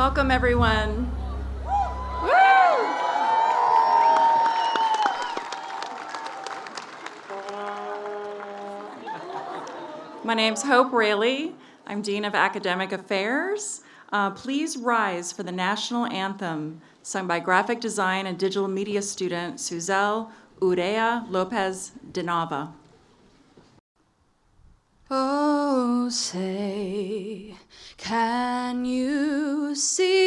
Welcome, everyone. Woo! My name's Hope Raley. I'm Dean of Academic Affairs. Please rise for the national anthem sung by graphic design and digital media student Suzelle Urea Lopez de Nava. Oh, say, can you see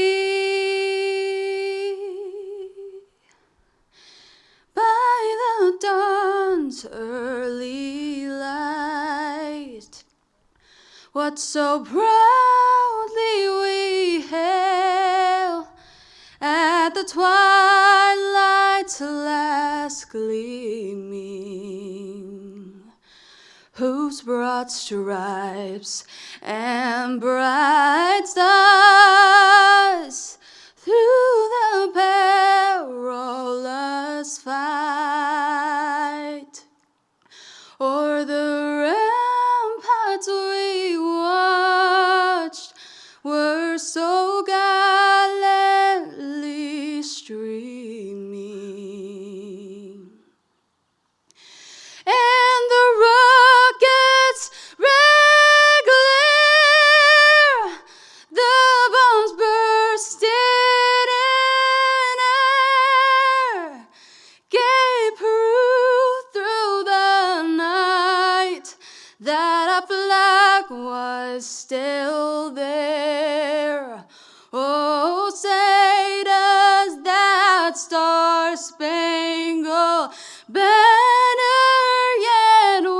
by the dawn's early light what so proudly we hail at the twilight's last gleaming, whose broad stripes and bright stars through the perilous fight o'er the ramparts we watched were so gallantly streaming. And the rockets' red glare, the bombs bursted in air, gave proof through the night that our flag was still there. Oh, say does that star-spangled banner yet wave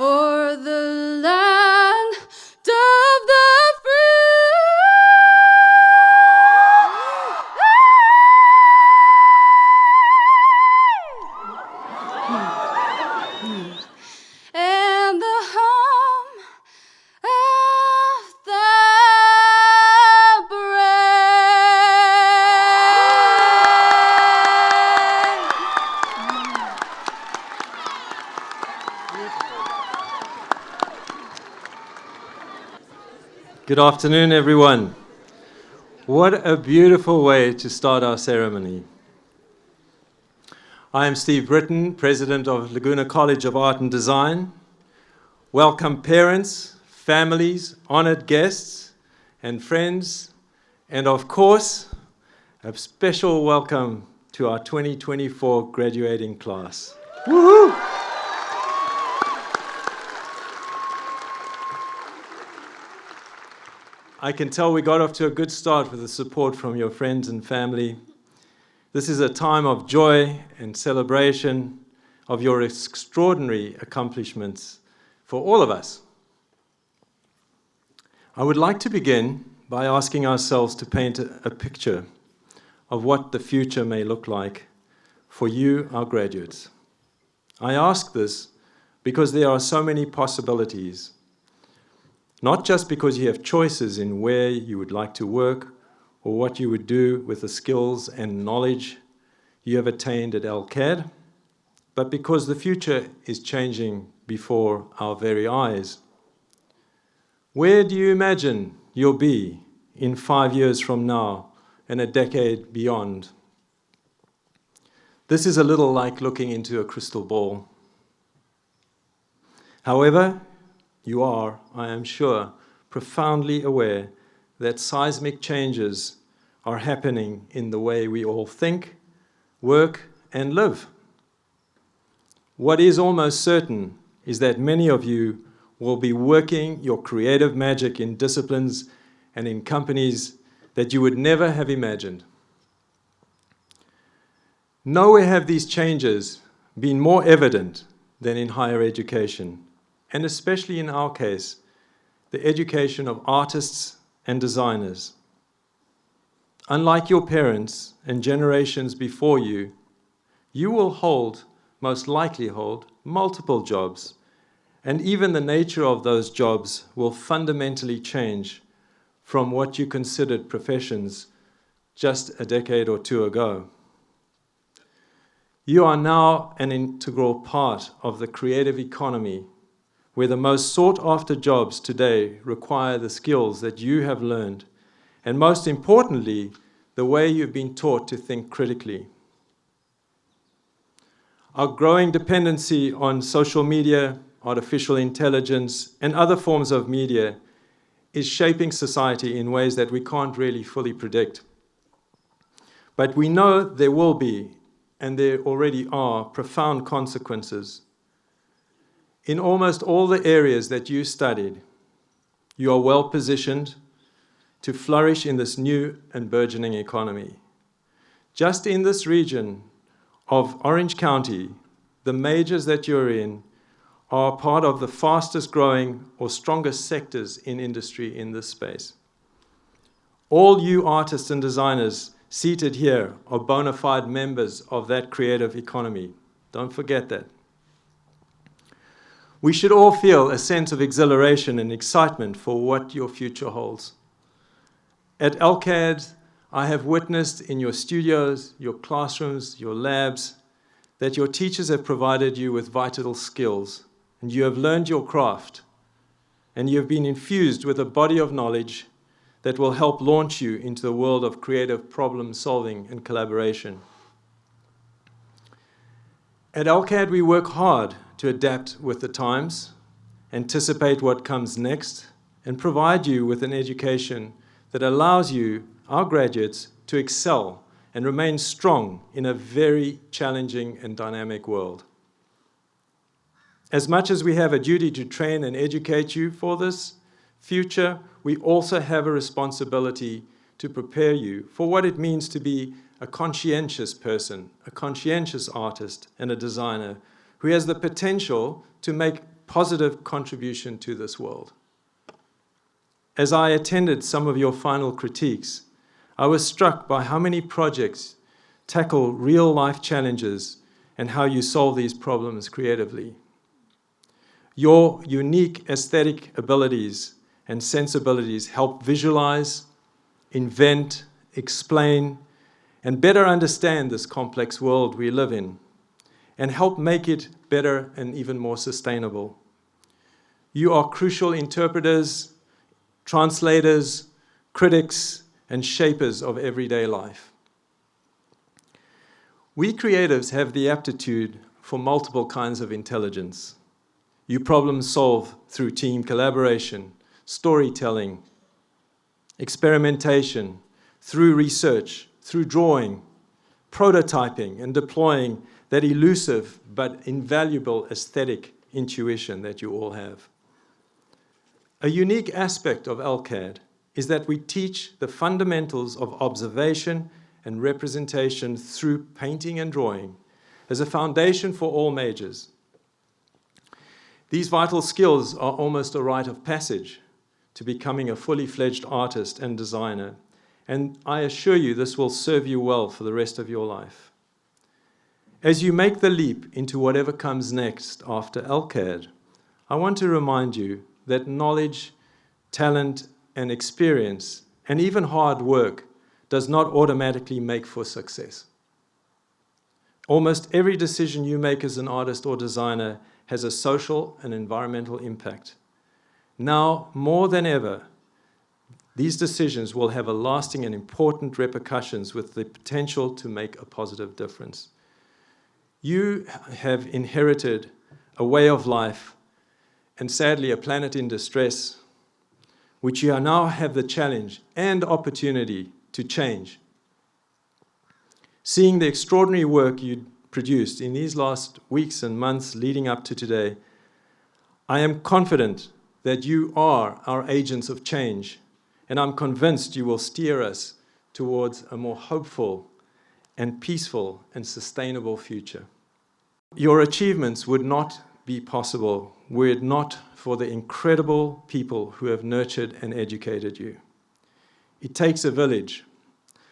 o'er the land of the free and the hum of the Good afternoon, everyone. What a beautiful way to start our ceremony. I am Steve Britton, President of Laguna College of Art and Design. Welcome parents, families, honored guests, and friends, and of course, a special welcome to our 2024 graduating class. Woohoo! I can tell we got off to a good start with the support from your friends and family. This is a time of joy and celebration of your extraordinary accomplishments for all of us. I would like to begin by asking ourselves to paint a picture of what the future may look like for you, our graduates. I ask this because there are so many possibilities. Not just because you have choices in where you would like to work or what you would do with the skills and knowledge you have attained at LCAD, but because the future is changing before our very eyes. Where do you imagine you'll be in 5 years from now and a decade beyond? This is a little like looking into a crystal ball. However, you are, I am sure, profoundly aware that seismic changes are happening in the way we all think, work, and live. What is almost certain is that many of you will be working your creative magic in disciplines and in companies that you would never have imagined. Nowhere have these changes been more evident than in higher education, and especially in our case, the education of artists and designers. Unlike your parents and generations before you, you will most likely hold, multiple jobs, and even the nature of those jobs will fundamentally change from what you considered professions just a decade or two ago. You are now an integral part of the creative economy, where the most sought-after jobs today require the skills that you have learned, and most importantly, the way you've been taught to think critically. Our growing dependency on social media, artificial intelligence, and other forms of media is shaping society in ways that we can't really fully predict. But we know there will be, and there already are, profound consequences. In almost all the areas that you studied, you are well positioned to flourish in this new and burgeoning economy. Just in this region of Orange County, the majors that you're in are part of the fastest growing or strongest sectors in industry in this space. All you artists and designers seated here are bona fide members of that creative economy. Don't forget that. We should all feel a sense of exhilaration and excitement for what your future holds. At LCAD, I have witnessed in your studios, your classrooms, your labs, that your teachers have provided you with vital skills, and you have learned your craft, and you have been infused with a body of knowledge that will help launch you into the world of creative problem solving and collaboration. At LCAD, we work hard to adapt with the times, anticipate what comes next, and provide you with an education that allows you, our graduates, to excel and remain strong in a very challenging and dynamic world. As much as we have a duty to train and educate you for this future, we also have a responsibility to prepare you for what it means to be a conscientious person, a conscientious artist, and a designer who has the potential to make positive contribution to this world. As I attended some of your final critiques, I was struck by how many projects tackle real-life challenges and how you solve these problems creatively. Your unique aesthetic abilities and sensibilities help visualize, invent, explain, and better understand this complex world we live in, and help make it better and even more sustainable. You are crucial interpreters, translators, critics, and shapers of everyday life. We creatives have the aptitude for multiple kinds of intelligence. You problem solve through team collaboration, storytelling, experimentation, through research, through drawing, prototyping, and deploying that elusive but invaluable aesthetic intuition that you all have. A unique aspect of LCAD is that we teach the fundamentals of observation and representation through painting and drawing as a foundation for all majors. These vital skills are almost a rite of passage to becoming a fully fledged artist and designer, and I assure you this will serve you well for the rest of your life. As you make the leap into whatever comes next after LCAD, I want to remind you that knowledge, talent, and experience, and even hard work, does not automatically make for success. Almost every decision you make as an artist or designer has a social and environmental impact. Now, more than ever, these decisions will have a lasting and important repercussions with the potential to make a positive difference. You have inherited a way of life, and sadly a planet in distress, which you now have the challenge and opportunity to change. Seeing the extraordinary work you produced in these last weeks and months leading up to today, I am confident that you are our agents of change, and I'm convinced you will steer us towards a more hopeful and peaceful and sustainable future. Your achievements would not be possible were it not for the incredible people who have nurtured and educated you. It takes a village,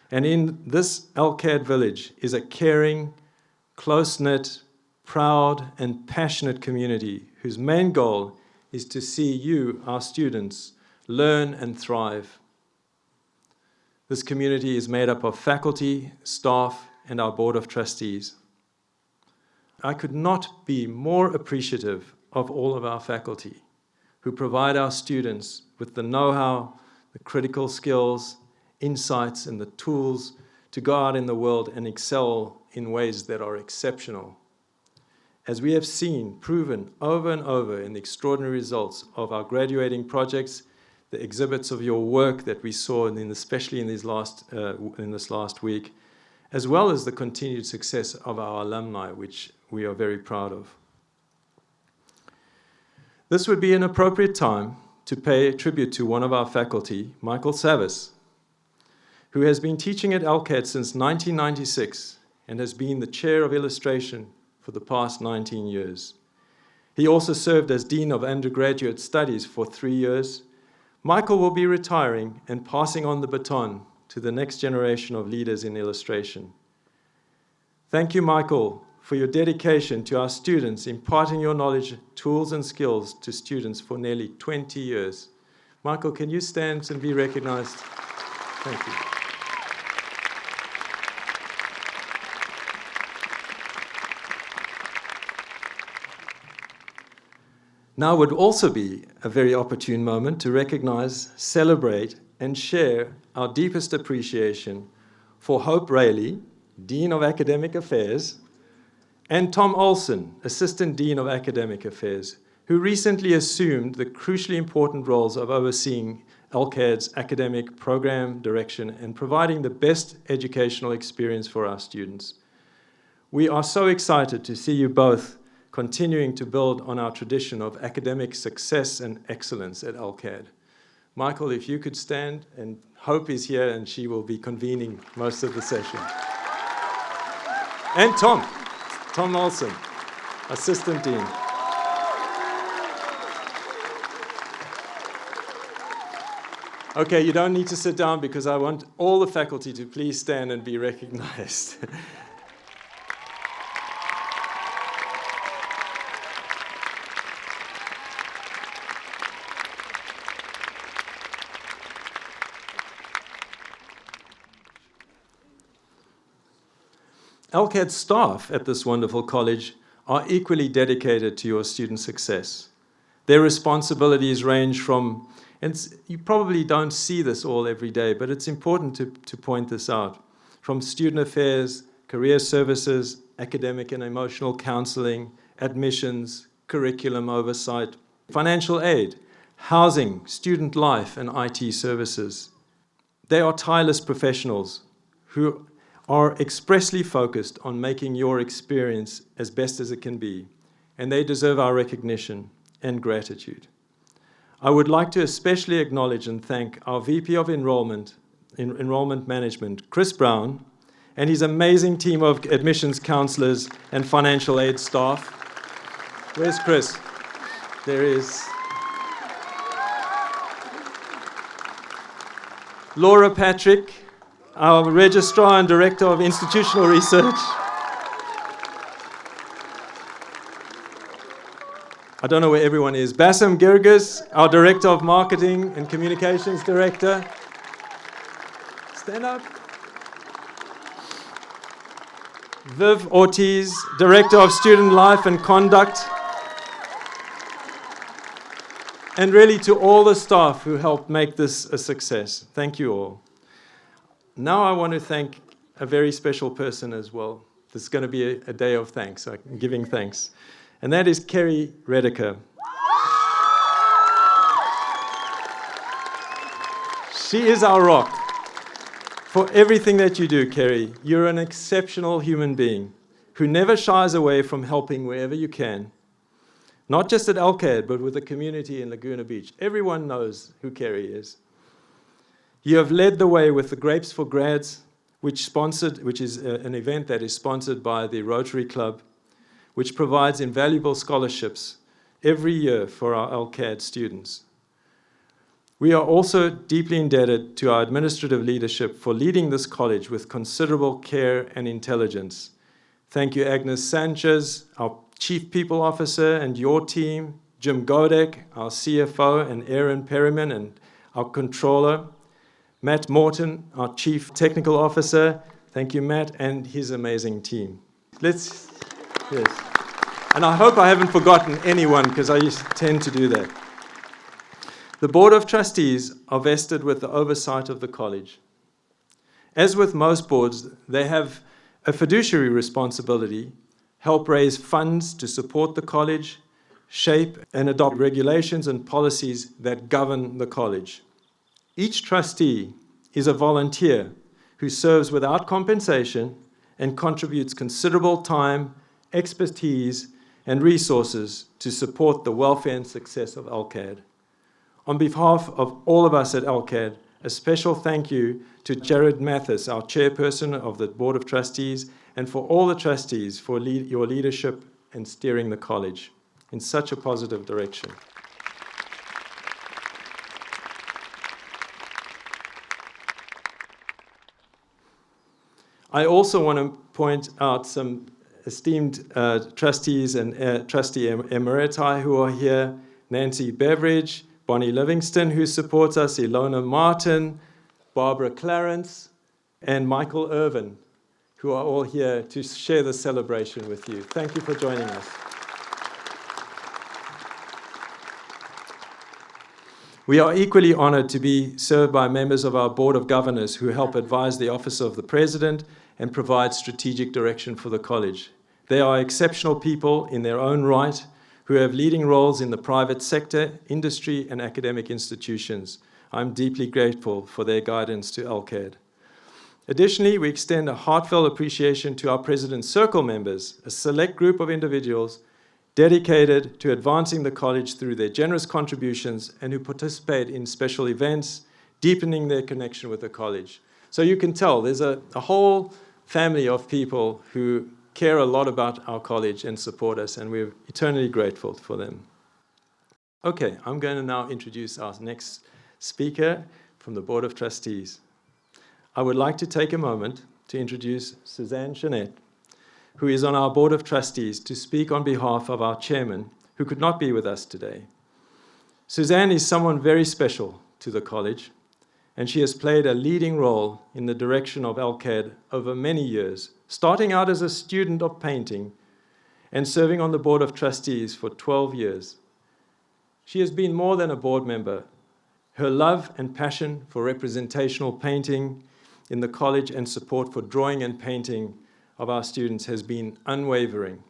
and in this LCAD village is a caring, close-knit, proud, and passionate community whose main goal is to see you, our students, learn and thrive. This community is made up of faculty, staff, and our board of trustees. I could not be more appreciative of all of our faculty who provide our students with the know-how, the critical skills, insights, and the tools to go out in the world and excel in ways that are exceptional. As we have seen, proven over and over in the extraordinary results of our graduating projects, the exhibits of your work that we saw, especially in this last week, as well as the continued success of our alumni, which we are very proud of. This would be an appropriate time to pay tribute to one of our faculty, Michael Savis, who has been teaching at LCAD since 1996 and has been the chair of illustration for the past 19 years. He also served as Dean of Undergraduate Studies for 3 years. Michael will be retiring and passing on the baton to the next generation of leaders in illustration. Thank you, Michael, for your dedication to our students, imparting your knowledge, tools, and skills to students for nearly 20 years. Michael, can you stand and be recognized? Thank you. Now would also be a very opportune moment to recognize, celebrate, and share our deepest appreciation for Hope Rayleigh, Dean of Academic Affairs, and Tom Olson, Assistant Dean of Academic Affairs, who recently assumed the crucially important roles of overseeing LCAD's academic program direction and providing the best educational experience for our students. We are so excited to see you both continuing to build on our tradition of academic success and excellence at LCAD. Michael, if you could stand, and Hope is here and she will be convening most of the session. And Tom Olson, Assistant Dean. Okay, you don't need to sit down because I want all the faculty to please stand and be recognized. LCAD staff at this wonderful college are equally dedicated to your student success. Their responsibilities range from, and you probably don't see this all every day, but it's important to point this out, from student affairs, career services, academic and emotional counseling, admissions, curriculum oversight, financial aid, housing, student life, and IT services. They are tireless professionals who are expressly focused on making your experience as best as it can be, and they deserve our recognition and gratitude. I would like to especially acknowledge and thank our VP of Enrollment Management, Chris Brown, and his amazing team of admissions counselors and financial aid staff. Where's Chris? There he is. Laura Patrick, our Registrar and Director of Institutional Research. I don't know where everyone is. Bassam Girgis, our Director of Marketing and Communications Director. Stand up. Viv Ortiz, Director of Student Life and Conduct. And really to all the staff who helped make this a success. Thank you all. Now I want to thank a very special person as well. This is going to be a day of thanks, giving thanks. And that is Kerry Redeker. She is our rock. For everything that you do, Kerry, you're an exceptional human being who never shies away from helping wherever you can. Not just at LCAD, but with the community in Laguna Beach. Everyone knows who Kerry is. You have led the way with the Grapes for Grads, which is an event that is sponsored by the Rotary Club, which provides invaluable scholarships every year for our LCAD students. We are also deeply indebted to our administrative leadership for leading this college with considerable care and intelligence. Thank you, Agnes Sanchez, our Chief People Officer, and your team, Jim Godek, our CFO, and Aaron Perryman, and our Controller, Matt Morton, our Chief Technical Officer. Thank you, Matt, and his amazing team. Yes. And I hope I haven't forgotten anyone, because I tend to do that. The Board of Trustees are vested with the oversight of the college. As with most boards, they have a fiduciary responsibility, help raise funds to support the college, shape and adopt regulations and policies that govern the college. Each trustee is a volunteer who serves without compensation and contributes considerable time, expertise, and resources to support the welfare and success of LCAD. On behalf of all of us at LCAD, a special thank you to Jared Mathis, our chairperson of the Board of Trustees, and for all the trustees for your leadership and steering the college in such a positive direction. I also want to point out some esteemed trustees and trustee emeriti who are here: Nancy Beveridge, Bonnie Livingston, who supports us, Ilona Martin, Barbara Clarence, and Michael Irvin, who are all here to share the celebration with you. Thank you for joining us. We are equally honored to be served by members of our Board of Governors who help advise the Office of the President and provide strategic direction for the college. They are exceptional people in their own right who have leading roles in the private sector, industry, and academic institutions. I'm deeply grateful for their guidance to LCAD. Additionally, we extend a heartfelt appreciation to our President's Circle members, a select group of individuals dedicated to advancing the college through their generous contributions and who participate in special events, deepening their connection with the college. So you can tell there's a whole family of people who care a lot about our college and support us, and we're eternally grateful for them. Okay, I'm going to now introduce our next speaker from the Board of Trustees. I would like to take a moment to introduce Suzanne Jeanette, who is on our Board of Trustees, to speak on behalf of our chairman, who could not be with us today. Suzanne is someone very special to the college, and she has played a leading role in the direction of LCAD over many years, starting out as a student of painting and serving on the Board of Trustees for 12 years. She has been more than a board member. Her love and passion for representational painting in the college and support for drawing and painting of our students has been unwavering.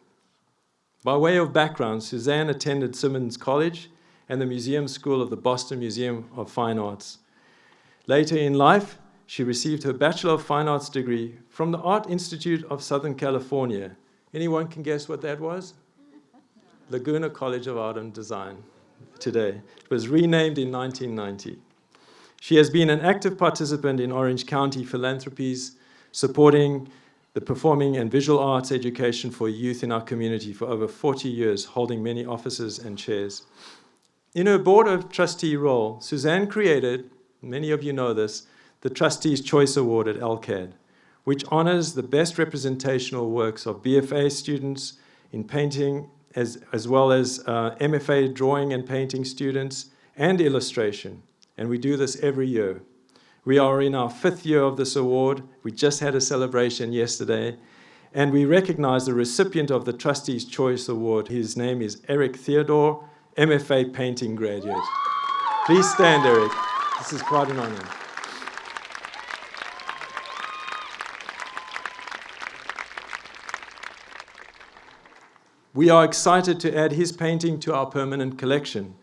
By way of background, Suzanne attended Simmons College and the Museum School of the Boston Museum of Fine Arts. Later in life, she received her Bachelor of Fine Arts degree from the Art Institute of Southern California. Anyone can guess what that was? Laguna College of Art and Design today. It was renamed in 1990. She has been an active participant in Orange County philanthropies, supporting the performing and visual arts education for youth in our community for over 40 years, holding many offices and chairs. In her Board of Trustee role, Suzanne created, many of you know this, the Trustees' Choice Award at LCAD, which honors the best representational works of BFA students in painting, as well as MFA drawing and painting students, and illustration. And we do this every year. We are in our 5th year of this award. We just had a celebration yesterday. And we recognize the recipient of the Trustees' Choice Award. His name is Eric Theodore, MFA painting graduate. Please stand, Eric. This is quite an honor. We are excited to add his painting to our permanent collection.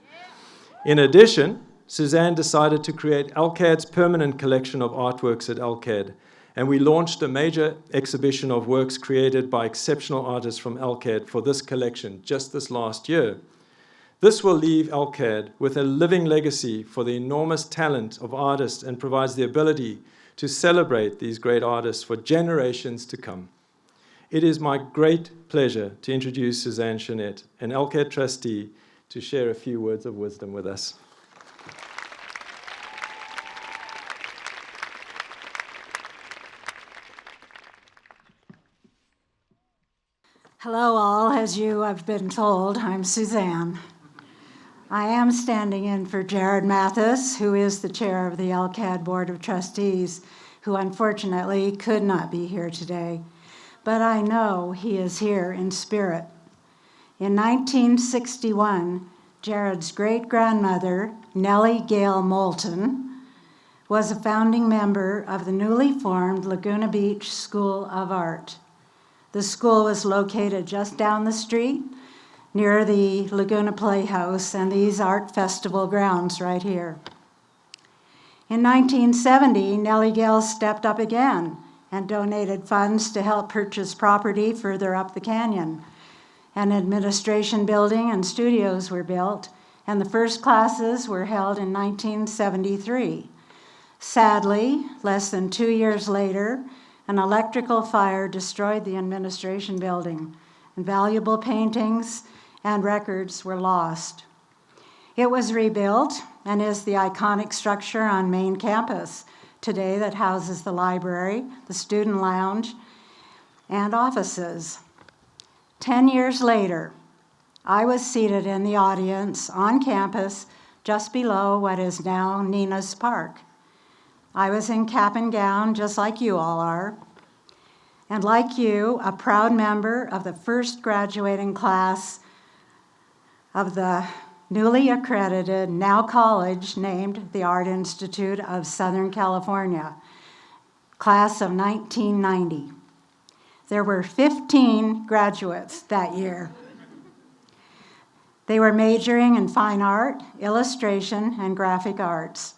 In addition, Suzanne decided to create LCAD's permanent collection of artworks at LCAD, and we launched a major exhibition of works created by exceptional artists from LCAD for this collection just this last year. This will leave LCAD with a living legacy for the enormous talent of artists and provides the ability to celebrate these great artists for generations to come. It is my great pleasure to introduce Suzanne Jeanette, an LCAD trustee, to share a few words of wisdom with us. Hello all, as you have been told, I'm Suzanne. I am standing in for Jared Mathis, who is the chair of the LCAD Board of Trustees, who unfortunately could not be here today. But I know he is here in spirit. In 1961, Jared's great-grandmother, Nellie Gale Moulton, was a founding member of the newly formed Laguna Beach School of Art. The school was located just down the street near the Laguna Playhouse and these art festival grounds right here. In 1970, Nellie Gale stepped up again and donated funds to help purchase property further up the canyon. An administration building and studios were built, and the first classes were held in 1973. Sadly, less than 2 years later, an electrical fire destroyed the administration building, and valuable paintings and records were lost. It was rebuilt and is the iconic structure on main campus today that houses the library, the student lounge, and offices. 10 years later, I was seated in the audience on campus just below what is now Nina's Park. I was in cap and gown, just like you all are, and like you, a proud member of the first graduating class of the newly accredited, now college, named the Art Institute of Southern California, class of 1990. There were 15 graduates that year. They were majoring in fine art, illustration, and graphic arts.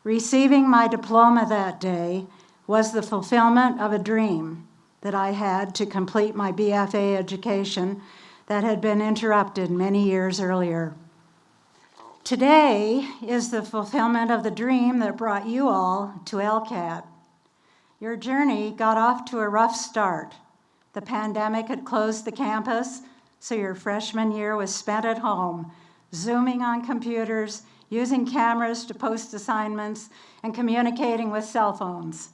Receiving my diploma that day was the fulfillment of a dream that I had to complete my BFA education that had been interrupted many years earlier. Today is the fulfillment of the dream that brought you all to LCAD. Your journey got off to a rough start. The pandemic had closed the campus, so your freshman year was spent at home, Zooming on computers, using cameras to post assignments, and communicating with cell phones.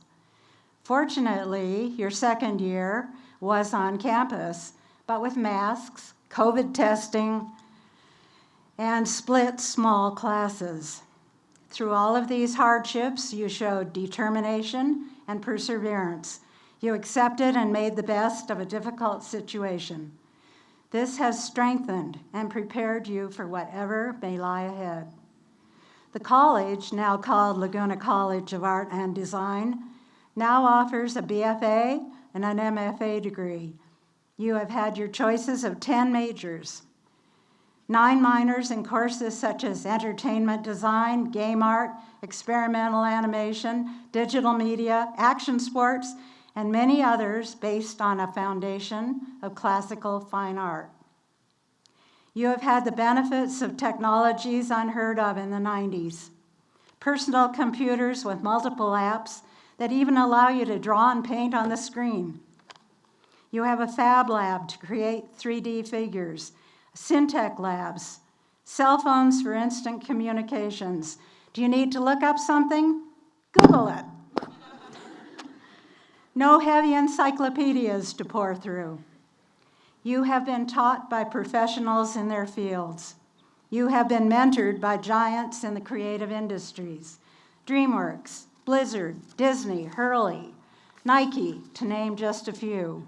Fortunately, your second year was on campus, but with masks, COVID testing, and split small classes. Through all of these hardships, you showed determination and perseverance. You accepted and made the best of a difficult situation. This has strengthened and prepared you for whatever may lie ahead. The college, now called Laguna College of Art and Design, now offers a BFA and an MFA degree. You have had your choices of 10 majors, 9 minors in courses such as entertainment design, game art, experimental animation, digital media, action sports, and many others based on a foundation of classical fine art. You have had the benefits of technologies unheard of in the 90s. Personal computers with multiple apps that even allow you to draw and paint on the screen. You have a fab lab to create 3D figures, Syntech labs, cell phones for instant communications. Do you need to look up something? Google it. No heavy encyclopedias to pour through. You have been taught by professionals in their fields. You have been mentored by giants in the creative industries, DreamWorks, Blizzard, Disney, Hurley, Nike, to name just a few.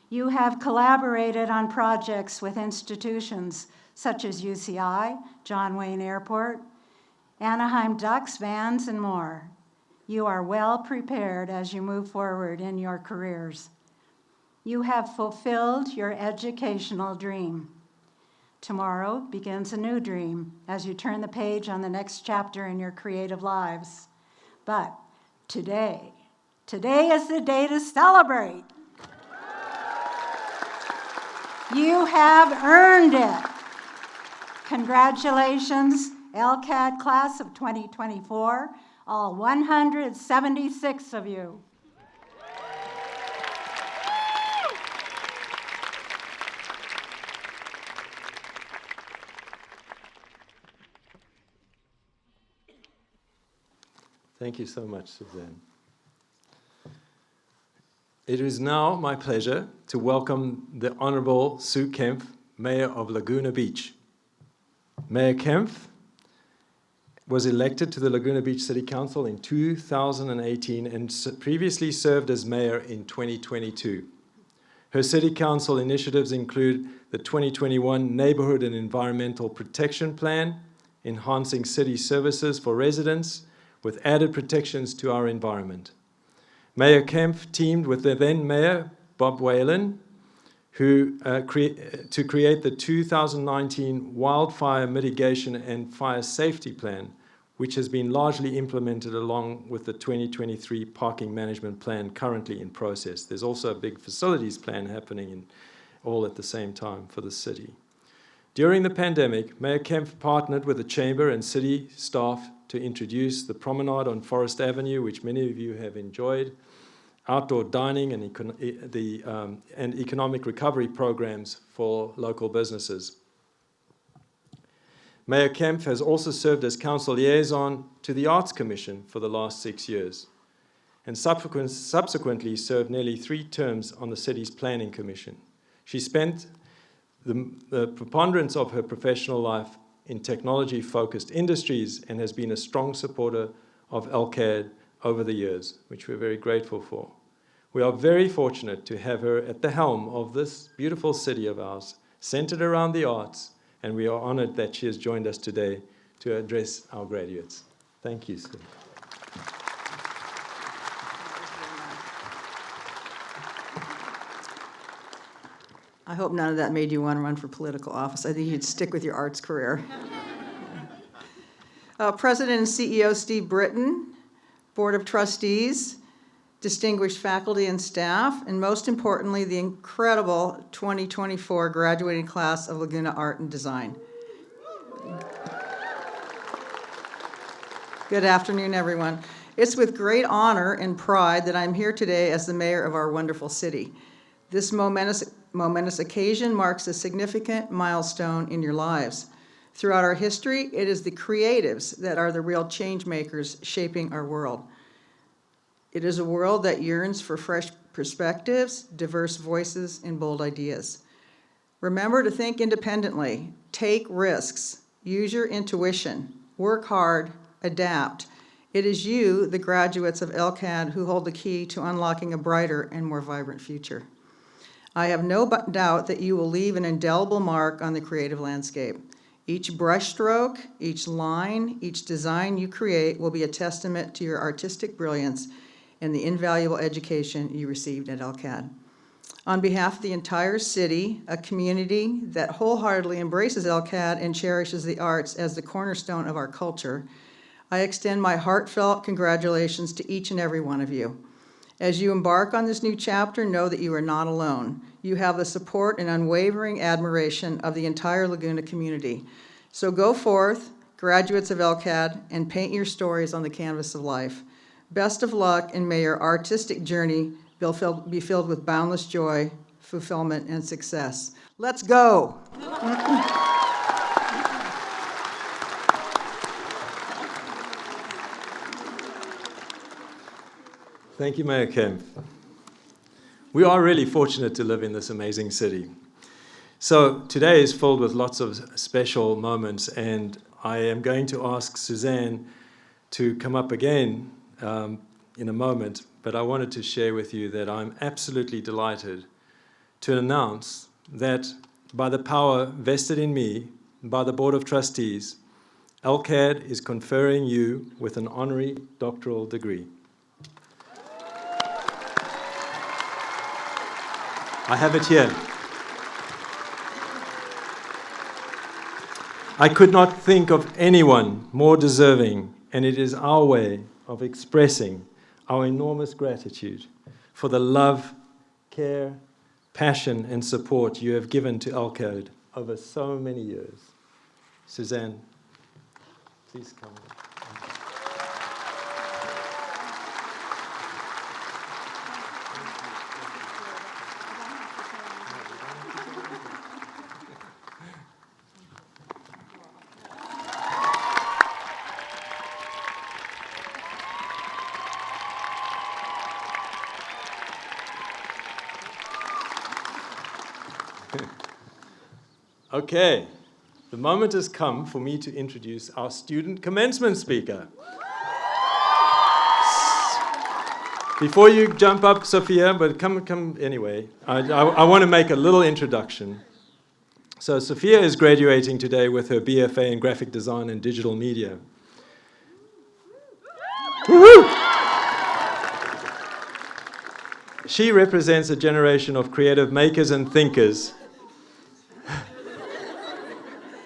You have collaborated on projects with institutions such as UCI, John Wayne Airport, Anaheim Ducks, Vans, and more. You are well prepared as you move forward in your careers. You have fulfilled your educational dream. Tomorrow begins a new dream as you turn the page on the next chapter in your creative lives. But today is the day to celebrate. You have earned it. Congratulations, LCAD class of 2024, all 176 of you. Thank you so much, Suzanne. It is now my pleasure to welcome the Honorable Sue Kempf, Mayor of Laguna Beach. Mayor Kempf was elected to the Laguna Beach City Council in 2018 and previously served as mayor in 2022. Her City Council initiatives include the 2021 Neighborhood and Environmental Protection Plan, enhancing city services for residents with added protections to our environment. Mayor Kempf teamed with the then Mayor, Bob Whalen, to create the 2019 Wildfire Mitigation and Fire Safety Plan, which has been largely implemented along with the 2023 Parking Management Plan currently in process. There's also a big facilities plan happening all at the same time for the city. During the pandemic, Mayor Kempf partnered with the Chamber and city staff to introduce the promenade on Forest Avenue, which many of you have enjoyed, outdoor dining and economic recovery programs for local businesses. Mayor Kempf has also served as council liaison to the Arts Commission for the last 6 years, and subsequently served nearly 3 terms on the city's Planning Commission. She spent the preponderance of her professional life in technology-focused industries and has been a strong supporter of LCAD over the years, which we're very grateful for. We are very fortunate to have her at the helm of this beautiful city of ours, centered around the arts, and we are honored that she has joined us today to address our graduates. Thank you, Sue. I hope none of that made you want to run for political office. I think you'd stick with your arts career. President and CEO Steve Britton, Board of Trustees, distinguished faculty and staff, and most importantly, the incredible 2024 graduating class of Laguna Art and Design. Good afternoon, everyone. It's with great honor and pride that I'm here today as the mayor of our wonderful city. This momentous occasion marks a significant milestone in your lives. Throughout our history, it is the creatives that are the real change makers shaping our world. It is a world that yearns for fresh perspectives, diverse voices, and bold ideas. Remember to think independently, take risks, use your intuition, work hard, adapt. It is you, the graduates of LCAD, who hold the key to unlocking a brighter and more vibrant future. I have no doubt that you will leave an indelible mark on the creative landscape. Each brushstroke, each line, each design you create will be a testament to your artistic brilliance and the invaluable education you received at LCAD. On behalf of the entire city, a community that wholeheartedly embraces LCAD and cherishes the arts as the cornerstone of our culture, I extend my heartfelt congratulations to each and every one of you. As you embark on this new chapter, know that you are not alone. You have the support and unwavering admiration of the entire Laguna community. So go forth, graduates of LCAD, and paint your stories on the canvas of life. Best of luck, and may your artistic journey be filled with boundless joy, fulfillment, and success. Let's go. Thank you, Mayor Kempf. We are really fortunate to live in this amazing city. So today is filled with lots of special moments, and I am going to ask Suzanne to come up again in a moment, but I wanted to share with you that I'm absolutely delighted to announce that by the power vested in me by the Board of Trustees, LCAD is conferring you with an honorary doctoral degree. I have it here. I could not think of anyone more deserving, and it is our way of expressing our enormous gratitude for the love, care, passion, and support you have given to LCAD over so many years. Suzanne, please come. Okay, the moment has come for me to introduce our student commencement speaker. Before you jump up, Sophia, but come anyway, I want to make a little introduction. So Sophia is graduating today with her BFA in Graphic Design and Digital Media. Woo-hoo! She represents a generation of creative makers and thinkers.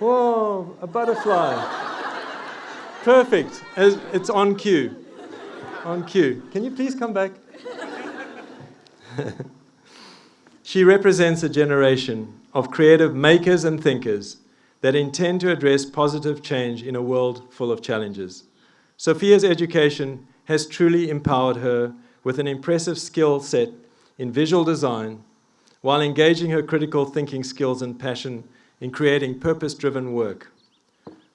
Whoa, a butterfly. Perfect. It's on cue. On cue. Can you please come back? She represents a generation of creative makers and thinkers that intend to address positive change in a world full of challenges. Sophia's education has truly empowered her with an impressive skill set in visual design, while engaging her critical thinking skills and passion in creating purpose-driven work.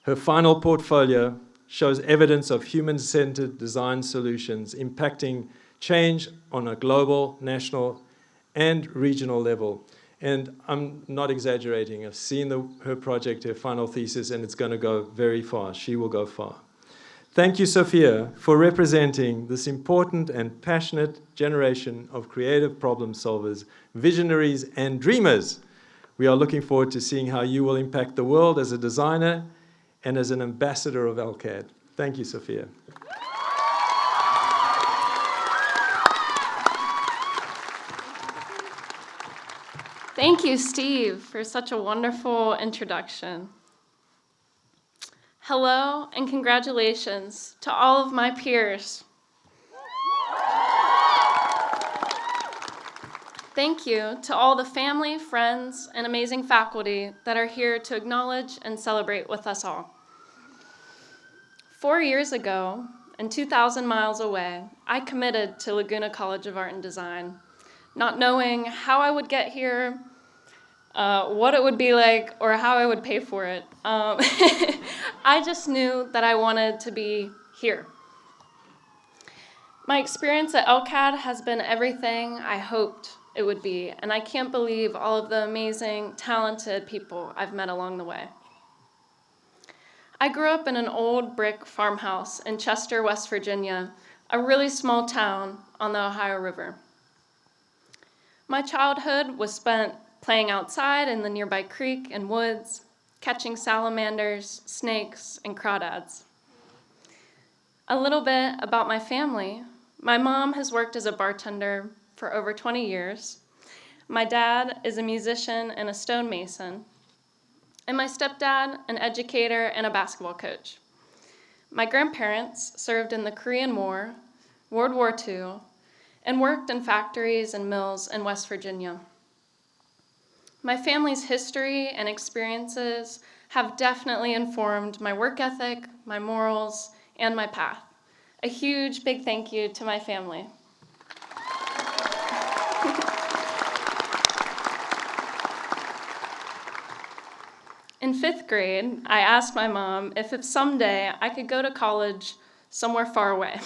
Her final portfolio shows evidence of human-centered design solutions impacting change on a global, national, and regional level. And I'm not exaggerating. I've seen her project, her final thesis, and it's going to go very far. She will go far. Thank you, Sophia, for representing this important and passionate generation of creative problem solvers, visionaries, and dreamers. We are looking forward to seeing how you will impact the world as a designer and as an ambassador of LCAD. Thank you, Sophia. Thank you, Steve, for such a wonderful introduction. Hello and congratulations to all of my peers. Thank you to all the family, friends, and amazing faculty that are here to acknowledge and celebrate with us all. 4 years ago, and 2,000 miles away, I committed to Laguna College of Art and Design, not knowing how I would get here, what it would be like, or how I would pay for it. I just knew that I wanted to be here. My experience at LCAD has been everything I hoped it would be, and I can't believe all of the amazing, talented people I've met along the way. I grew up in an old brick farmhouse in Chester, West Virginia, a really small town on the Ohio River. My childhood was spent playing outside in the nearby creek and woods, catching salamanders, snakes, and crawdads. A little bit about my family. My mom has worked as a bartender for over 20 years. My dad is a musician and a stonemason. And my stepdad, an educator and a basketball coach. My grandparents served in the Korean War, World War II, and worked in factories and mills in West Virginia. My family's history and experiences have definitely informed my work ethic, my morals, and my path. A huge, big thank you to my family. In 5th grade, I asked my mom if someday I could go to college somewhere far away.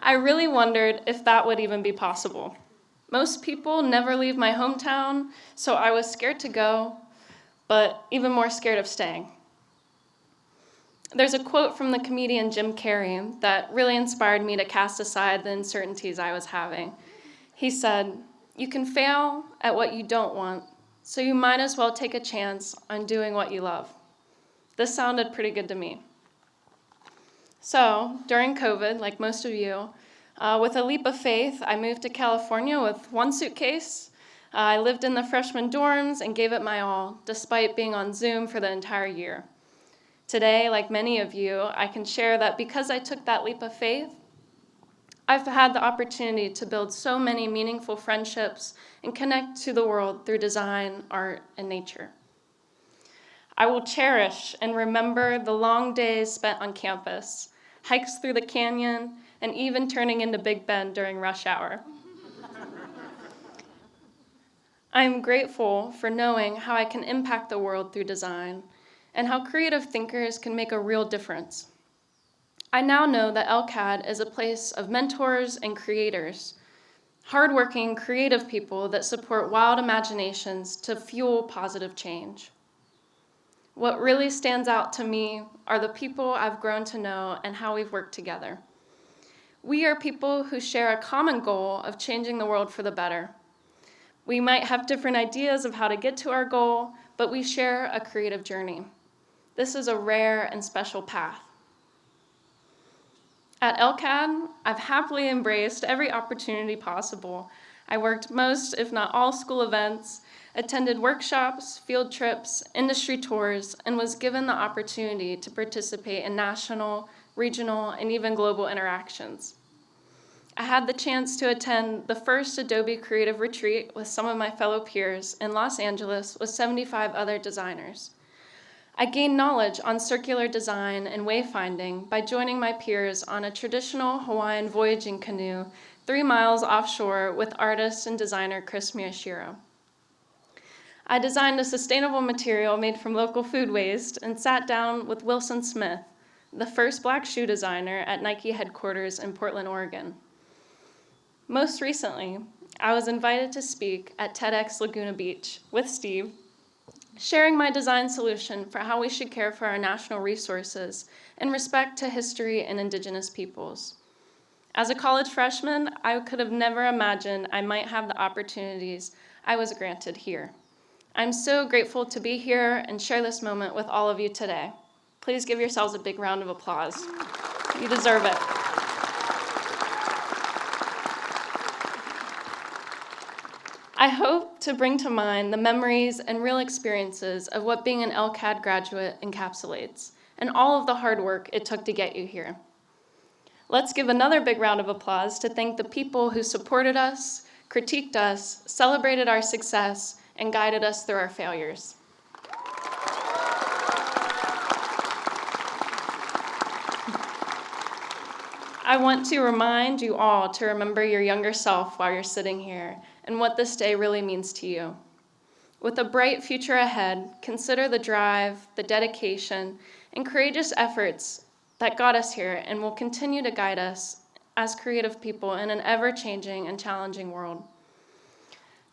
I really wondered if that would even be possible. Most people never leave my hometown, so I was scared to go, but even more scared of staying. There's a quote from the comedian Jim Carrey that really inspired me to cast aside the uncertainties I was having. He said, "You can fail at what you don't want, so you might as well take a chance on doing what you love." This sounded pretty good to me. So, during COVID, like most of you, with a leap of faith, I moved to California with one suitcase. I lived in the freshman dorms and gave it my all, despite being on Zoom for the entire year. Today, like many of you, I can share that because I took that leap of faith, I've had the opportunity to build so many meaningful friendships and connect to the world through design, art, and nature. I will cherish and remember the long days spent on campus, hikes through the canyon, and even turning into Big Ben during rush hour. I am grateful for knowing how I can impact the world through design and how creative thinkers can make a real difference. I now know that LCAD is a place of mentors and creators, hardworking, creative people that support wild imaginations to fuel positive change. What really stands out to me are the people I've grown to know and how we've worked together. We are people who share a common goal of changing the world for the better. We might have different ideas of how to get to our goal, but we share a creative journey. This is a rare and special path. At LCAD, I've happily embraced every opportunity possible. I worked most, if not all, school events, attended workshops, field trips, industry tours, and was given the opportunity to participate in national, regional, and even global interactions. I had the chance to attend the first Adobe Creative Retreat with some of my fellow peers in Los Angeles with 75 other designers. I gained knowledge on circular design and wayfinding by joining my peers on a traditional Hawaiian voyaging canoe 3 miles offshore with artist and designer Chris Miyashiro. I designed a sustainable material made from local food waste and sat down with Wilson Smith, the first Black shoe designer at Nike headquarters in Portland, Oregon. Most recently, I was invited to speak at TEDx Laguna Beach with Steve, sharing my design solution for how we should care for our national resources in respect to history and Indigenous peoples. As a college freshman, I could have never imagined I might have the opportunities I was granted here. I'm so grateful to be here and share this moment with all of you today. Please give yourselves a big round of applause. You deserve it. I hope to bring to mind the memories and real experiences of what being an LCAD graduate encapsulates, and all of the hard work it took to get you here. Let's give another big round of applause to thank the people who supported us, critiqued us, celebrated our success, and guided us through our failures. I want to remind you all to remember your younger self while you're sitting here and what this day really means to you. With a bright future ahead, consider the drive, the dedication, and courageous efforts that got us here and will continue to guide us as creative people in an ever-changing and challenging world.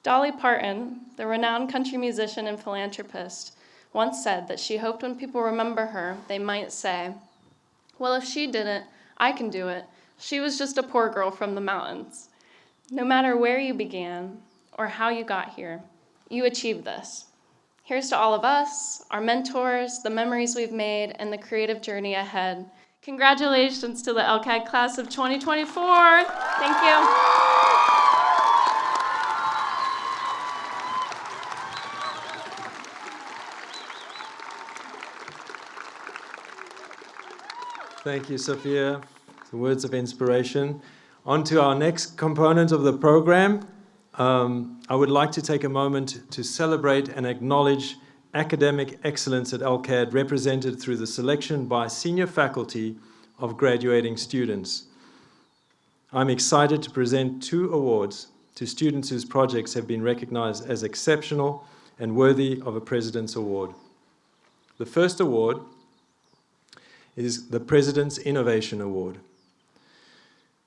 Dolly Parton, the renowned country musician and philanthropist, once said that she hoped when people remember her, they might say, "Well, if she did it, I can do it. She was just a poor girl from the mountains." No matter where you began or how you got here, you achieved this. Here's to all of us, our mentors, the memories we've made, and the creative journey ahead. Congratulations to the LCAD class of 2024. Thank you. Thank you, Sophia. The words of inspiration. On to our next component of the program. I would like to take a moment to celebrate and acknowledge academic excellence at LCAD, represented through the selection by senior faculty of graduating students. I'm excited to present 2 awards to students whose projects have been recognized as exceptional and worthy of a President's Award. The first award is the President's Innovation Award.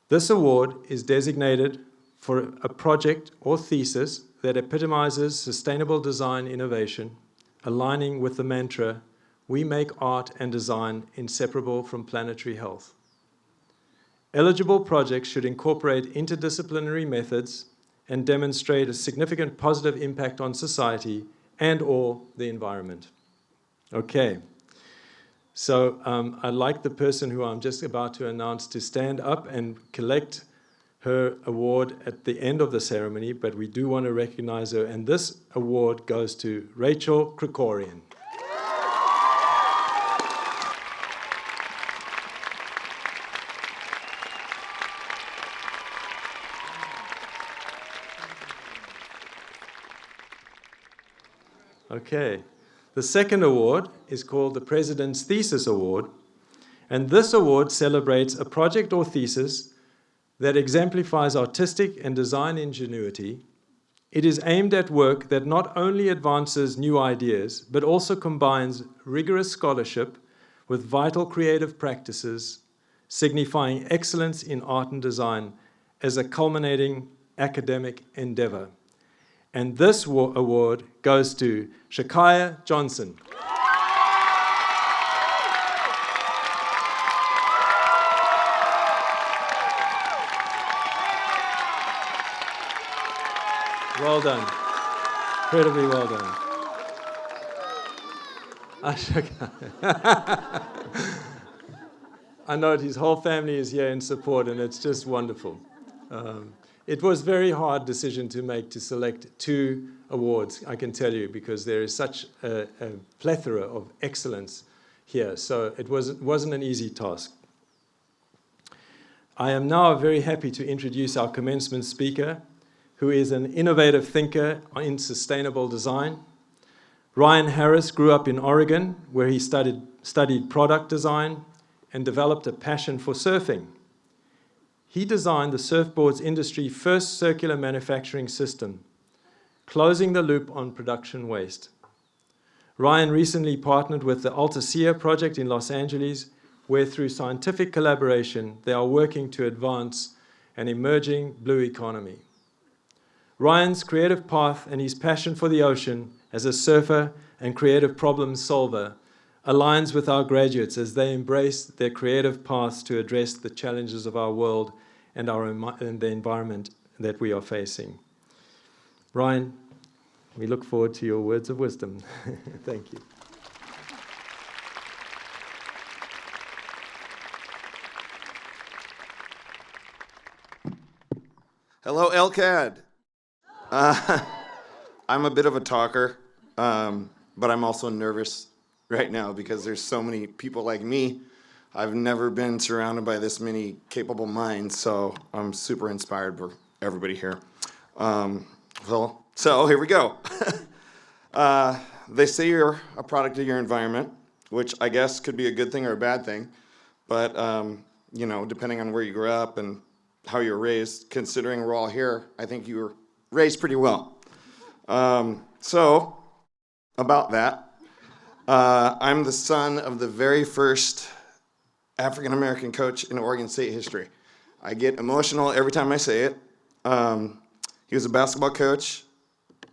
This award is designated for a project or thesis that epitomizes sustainable design innovation, aligning with the mantra, "We make art and design inseparable from planetary health." Eligible projects should incorporate interdisciplinary methods and demonstrate a significant positive impact on society and/or the environment. Okay. So I'd like the person who I'm just about to announce to stand up and collect her award at the end of the ceremony, but we do want to recognize her, and this award goes to Rachel Krikorian. Okay. The second award is called the President's Thesis Award, and this award celebrates a project or thesis that exemplifies artistic and design ingenuity. It is aimed at work that not only advances new ideas, but also combines rigorous scholarship with vital creative practices, signifying excellence in art and design as a culminating academic endeavor. And this award goes to Shakaya Johnson. Well done. Incredibly well done. I know his whole family is here in support, and it's just wonderful. It was a very hard decision to make to select 2 awards, I can tell you, because there is such a plethora of excellence here. So it wasn't an easy task. I am now very happy to introduce our commencement speaker, who is an innovative thinker in sustainable design. Ryan Harris grew up in Oregon, where he studied product design and developed a passion for surfing. He designed the surfboards industry's first circular manufacturing system, closing the loop on production waste. Ryan recently partnered with the Altacia project in Los Angeles, where through scientific collaboration, they are working to advance an emerging blue economy. Ryan's creative path and his passion for the ocean as a surfer and creative problem solver aligns with our graduates as they embrace their creative paths to address the challenges of our world and the environment that we are facing. Ryan, we look forward to your words of wisdom. Thank you. Hello, LCAD. I'm a bit of a talker, but I'm also nervous right now because there's so many people like me. I've never been surrounded by this many capable minds, so I'm super inspired for everybody here. So here we go. They say you're a product of your environment, which I guess could be a good thing or a bad thing, but depending on where you grew up and how you were raised, considering we're all here, I think you were raised pretty well. So, about that, I'm the son of the very first African-American coach in Oregon State history. I get emotional every time I say it. He was a basketball coach,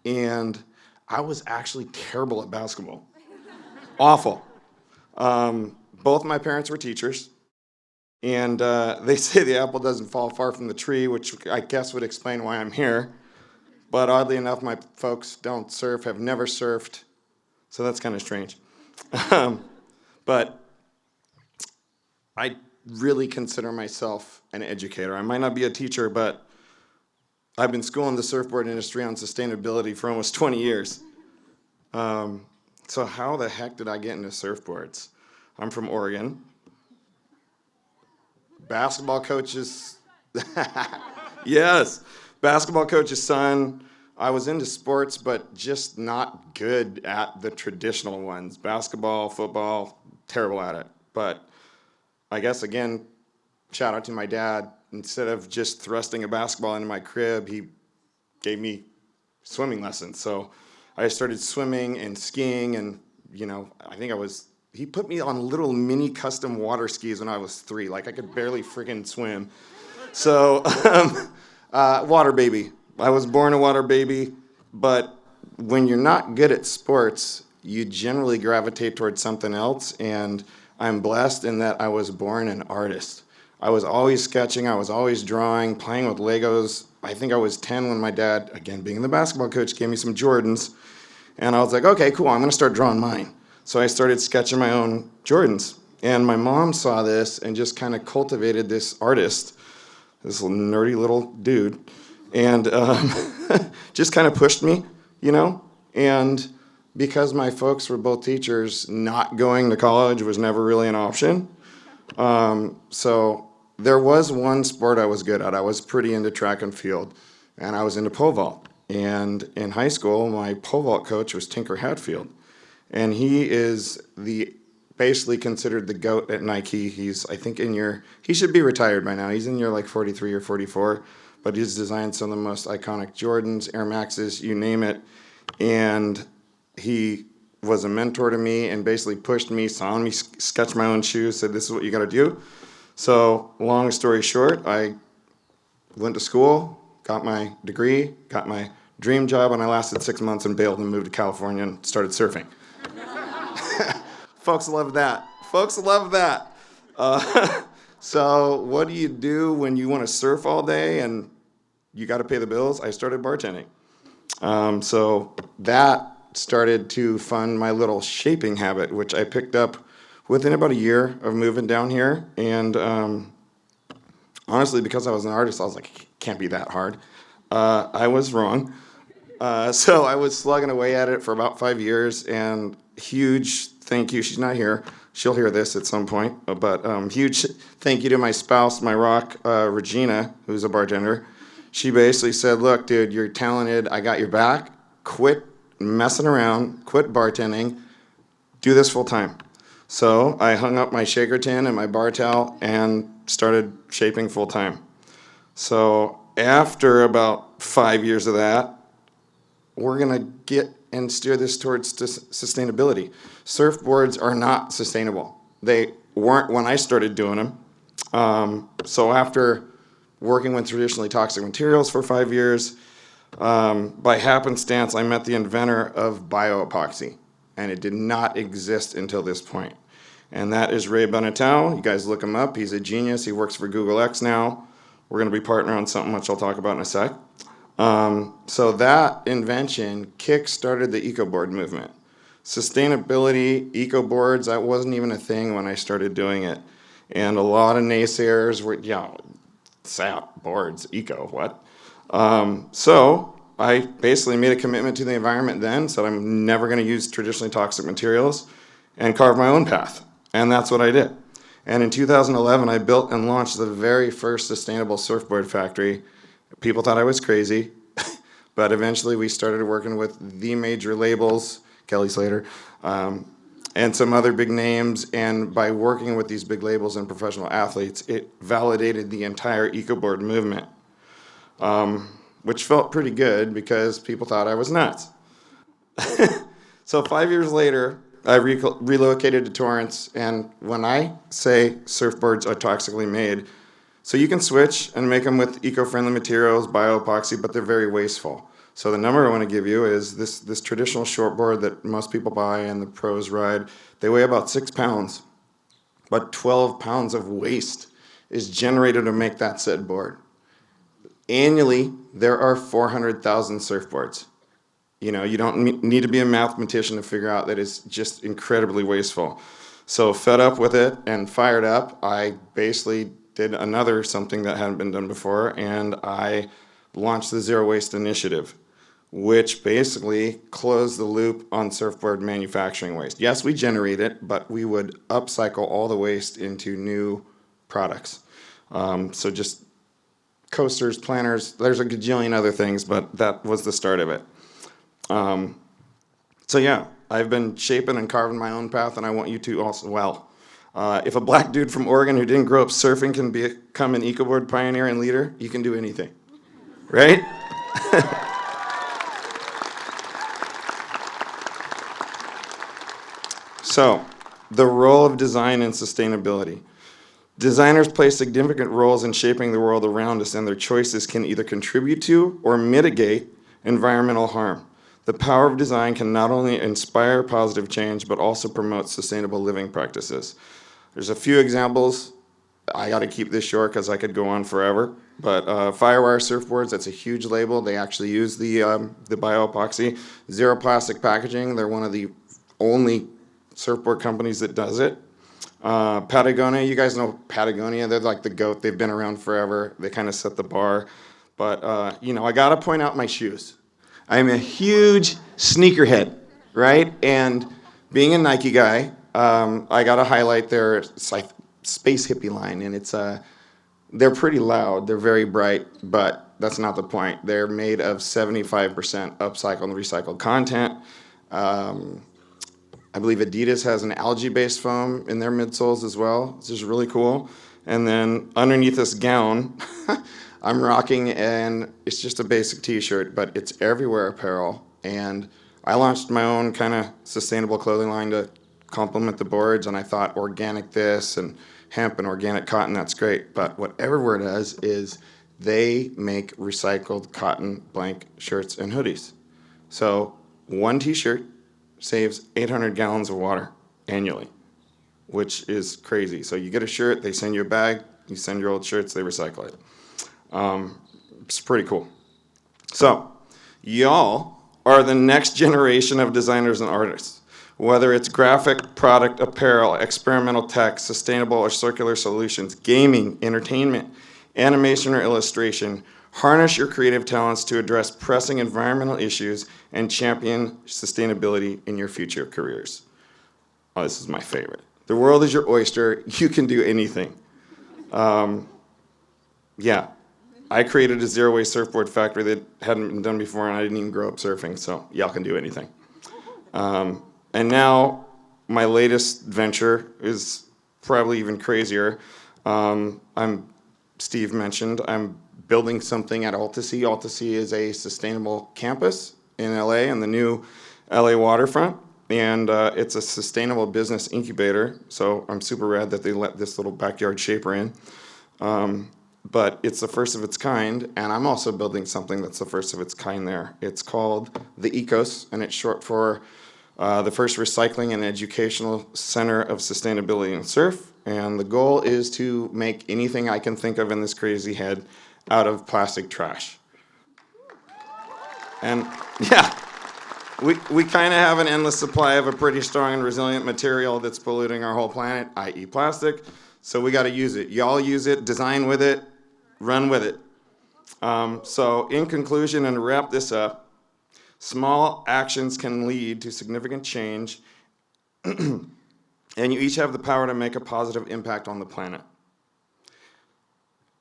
and I was actually terrible at basketball. Awful. Both my parents were teachers. And they say the apple doesn't fall far from the tree, which I guess would explain why I'm here. But oddly enough, my folks don't surf, have never surfed, so that's kind of strange. But I really consider myself an educator. I might not be a teacher, but I've been schooling the surfboard industry on sustainability for almost 20 years. So how the heck did I get into surfboards? I'm from Oregon. Basketball coach's, yes, basketball coach's son. I was into sports, but just not good at the traditional ones. Basketball, football, terrible at it. But I guess, again, shout out to my dad. Instead of just thrusting a basketball into my crib, he gave me swimming lessons. So I started swimming and skiing, and, he put me on little mini custom water skis when I was 3. Like, I could barely freaking swim. So, water baby. I was born a water baby, but when you're not good at sports, you generally gravitate towards something else, and I'm blessed in that I was born an artist. I was always sketching, I was always drawing, playing with Legos. I think I was 10 when my dad, again being the basketball coach, gave me some Jordans, and I was like, okay, cool, I'm gonna start drawing mine. So I started sketching my own Jordans. And my mom saw this and just kind of cultivated this artist, this little nerdy little dude, and just kind of pushed me, And because my folks were both teachers, not going to college was never really an option. So there was one sport I was good at. I was pretty into track and field, and I was into pole vault. And in high school, my pole vault coach was Tinker Hatfield. And he is basically considered the GOAT at Nike. He's, I think, he should be retired by now. He's in year like 43 or 44, but he's designed some of the most iconic Jordans, Air Maxes, you name it. And he was a mentor to me and basically pushed me, saw me sketch my own shoes, said, this is what you gotta do. So long story short, I went to school, got my degree, got my dream job, and I lasted 6 months and bailed and moved to California and started surfing. Folks love that. Folks love that. So what do you do when you want to surf all day and you got to pay the bills? I started bartending. So that started to fund my little shaping habit, which I picked up within about a year of moving down here. And honestly, because I was an artist, I was like, it can't be that hard. I was wrong. So I was slugging away at it for about 5 years, and huge thank you. She's not here. She'll hear this at some point. But huge thank you to my spouse, my rock, Regina, who's a bartender. She basically said, look, dude, you're talented. I got your back. Quit messing around. Quit bartending. Do this full time. So I hung up my shaker tin and my bar towel and started shaping full time. So after about 5 years of that, we're going to get and steer this towards sustainability. Surfboards are not sustainable. They weren't when I started doing them. So after working with traditionally toxic materials for 5 years, by happenstance, I met the inventor of bioepoxy, and it did not exist until this point. And that is Ray Bonatau. You guys look him up. He's a genius. He works for Google X now. We're going to be partnering on something which I'll talk about in a sec. So that invention kick-started the EcoBoard movement. Sustainability, EcoBoards, that wasn't even a thing when I started doing it. And a lot of naysayers were, SAP, boards, eco, what? So I basically made a commitment to the environment then, said I'm never going to use traditionally toxic materials, and carve my own path. And that's what I did. And in 2011, I built and launched the very first sustainable surfboard factory. People thought I was crazy, but eventually we started working with the major labels, Kelly Slater, and some other big names. And by working with these big labels and professional athletes, it validated the entire EcoBoard movement, which felt pretty good because people thought I was nuts. So 5 years later, I relocated to Torrance, and when I say surfboards are toxically made, so you can switch and make them with eco-friendly materials, bioepoxy, but they're very wasteful. So the number I want to give you is this traditional shortboard that most people buy and the pros ride. They weigh about 6 pounds, but 12 pounds of waste is generated to make that said board. Annually, there are 400,000 surfboards. You know, you don't need to be a mathematician to figure out that it's just incredibly wasteful. So fed up with it and fired up, I basically did another something that hadn't been done before, and I launched the Zero Waste Initiative, which basically closed the loop on surfboard manufacturing waste. Yes, we generate it, but we would upcycle all the waste into new products. So just coasters, planners, there's a gajillion other things, but that was the start of it. So yeah, I've been shaping and carving my own path, and I want you to also. Well, if a black dude from Oregon who didn't grow up surfing can become an EcoBoard pioneer and leader, you can do anything, right? So, the role of design and sustainability. Designers play significant roles in shaping the world around us, and their choices can either contribute to or mitigate environmental harm. The power of design can not only inspire positive change, but also promote sustainable living practices. There's a few examples. I got to keep this short because I could go on forever. But Firewire Surfboards, that's a huge label. They actually use the bioepoxy. Zero plastic packaging. They're one of the only surfboard companies that does it. Patagonia, you guys know Patagonia. They're like the GOAT. They've been around forever. They kind of set the bar. But, I got to point out my shoes. I'm a huge sneakerhead, right? And being a Nike guy, I got to highlight their space hippie line. And they're pretty loud. They're very bright, but that's not the point. They're made of 75% upcycled and recycled content. I believe Adidas has an algae-based foam in their midsoles as well. This is really cool. And then underneath this gown, I'm rocking, and it's just a basic t-shirt, but it's everywhere apparel. And I launched my own kind of sustainable clothing line to complement the boards, and I thought organic this and hemp and organic cotton, that's great. But what Everywhere does is they make recycled cotton blank shirts and hoodies. So one t-shirt saves 800 gallons of water annually, which is crazy. So you get a shirt, they send you a bag, you send your old shirts, they recycle it. It's pretty cool. So Y'all are the next generation of designers and artists. Whether it's graphic, product, apparel, experimental tech, sustainable or circular solutions, gaming, entertainment, animation or illustration, harness your creative talents to address pressing environmental issues and champion sustainability in your future careers. Oh, this is my favorite. The world is your oyster. You can do anything. Yeah, I created a zero-waste surfboard factory that hadn't been done before, and I didn't even grow up surfing, so y'all can do anything. And now, my latest venture is probably even crazier. Steve mentioned, I'm building something at Altasea. Altasea is a sustainable campus in LA, in the new LA waterfront. And it's a sustainable business incubator, so I'm super rad that they let this little backyard shaper in. But it's the first of its kind, and I'm also building something that's the first of its kind there. It's called the ECOS, and it's short for the first recycling and educational center of sustainability in surf. And the goal is to make anything I can think of in this crazy head out of plastic trash. And yeah. We kind of have an endless supply of a pretty strong and resilient material that's polluting our whole planet, i.e. plastic. So we got to use it. Y'all use it, design with it, run with it. So in conclusion, and to wrap this up, small actions can lead to significant change, and you each have the power to make a positive impact on the planet.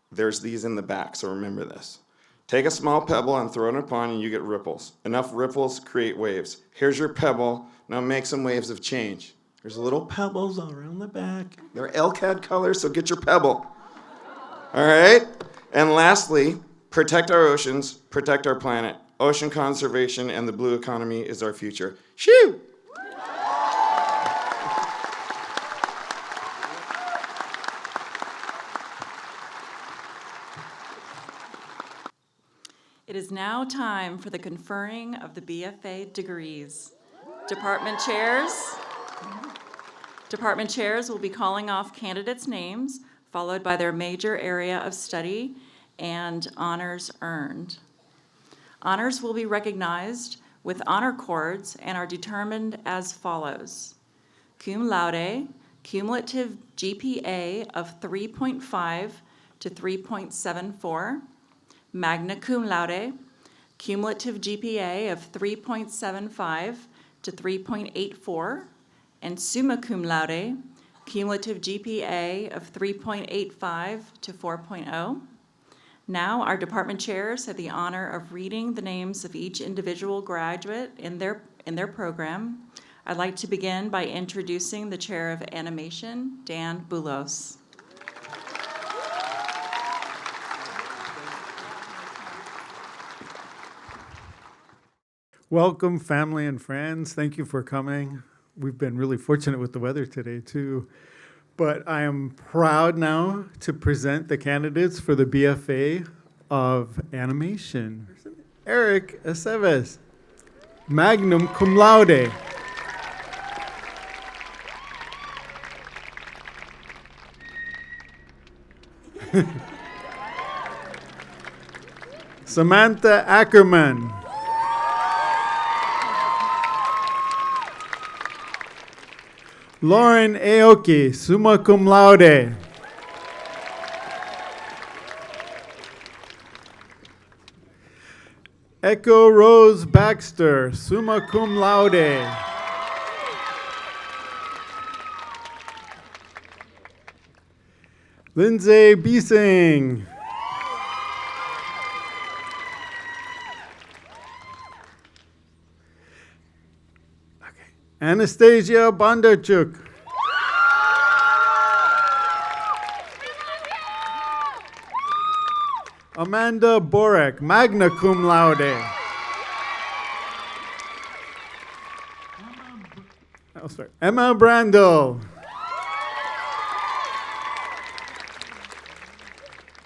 There's these in the back, so remember this. Take a small pebble and throw it in a pond and you get ripples. Enough ripples create waves. Here's your pebble. Now make some waves of change. There's little pebbles all around the back. They're lcad colors, so get your pebble. All right? And lastly, protect our oceans, protect our planet. Ocean conservation and the blue economy is our future. Shoo! It is now time for the conferring of the BFA degrees. Department chairs will be calling off candidates' names, followed by their major area of study and honors earned. Honors will be recognized with honor cords and are determined as follows. Cum laude, cumulative GPA of 3.5 to 3.74. Magna cum laude, cumulative GPA of 3.75 to 3.84, and summa cum laude, cumulative GPA of 3.85 to 4.0. Now, our department chairs have the honor of reading the names of each individual graduate in their program. I'd like to begin by introducing the chair of animation, Dan Boulos. Welcome, family and friends. Thank you for coming. We've been really fortunate with the weather today, too. But I am proud now to present the candidates for the BFA of Animation. Eric Aceves, magna cum laude. Samantha Ackerman. Lauren Aoki, summa cum laude. Echo Rose Baxter, summa cum laude. Lindsay Biesing. Anastasia Bondarchuk. Amanda Borek, magna cum laude. Emma Brandel.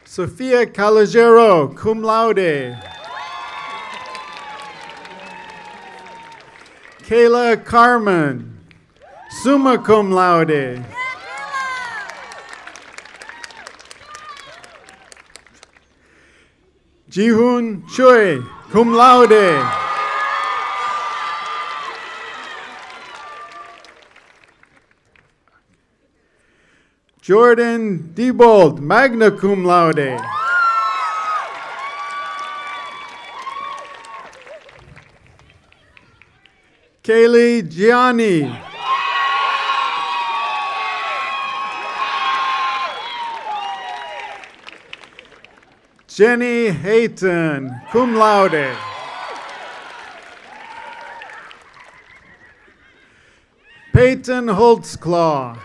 Sophia Calagero, cum laude. Kayla Carmen, summa cum laude. Jihoon Choi, cum laude. Jordan Diebold, magna cum laude. Kaylee Gianni. Jenny Hayton, cum laude. Peyton Holtzclaw.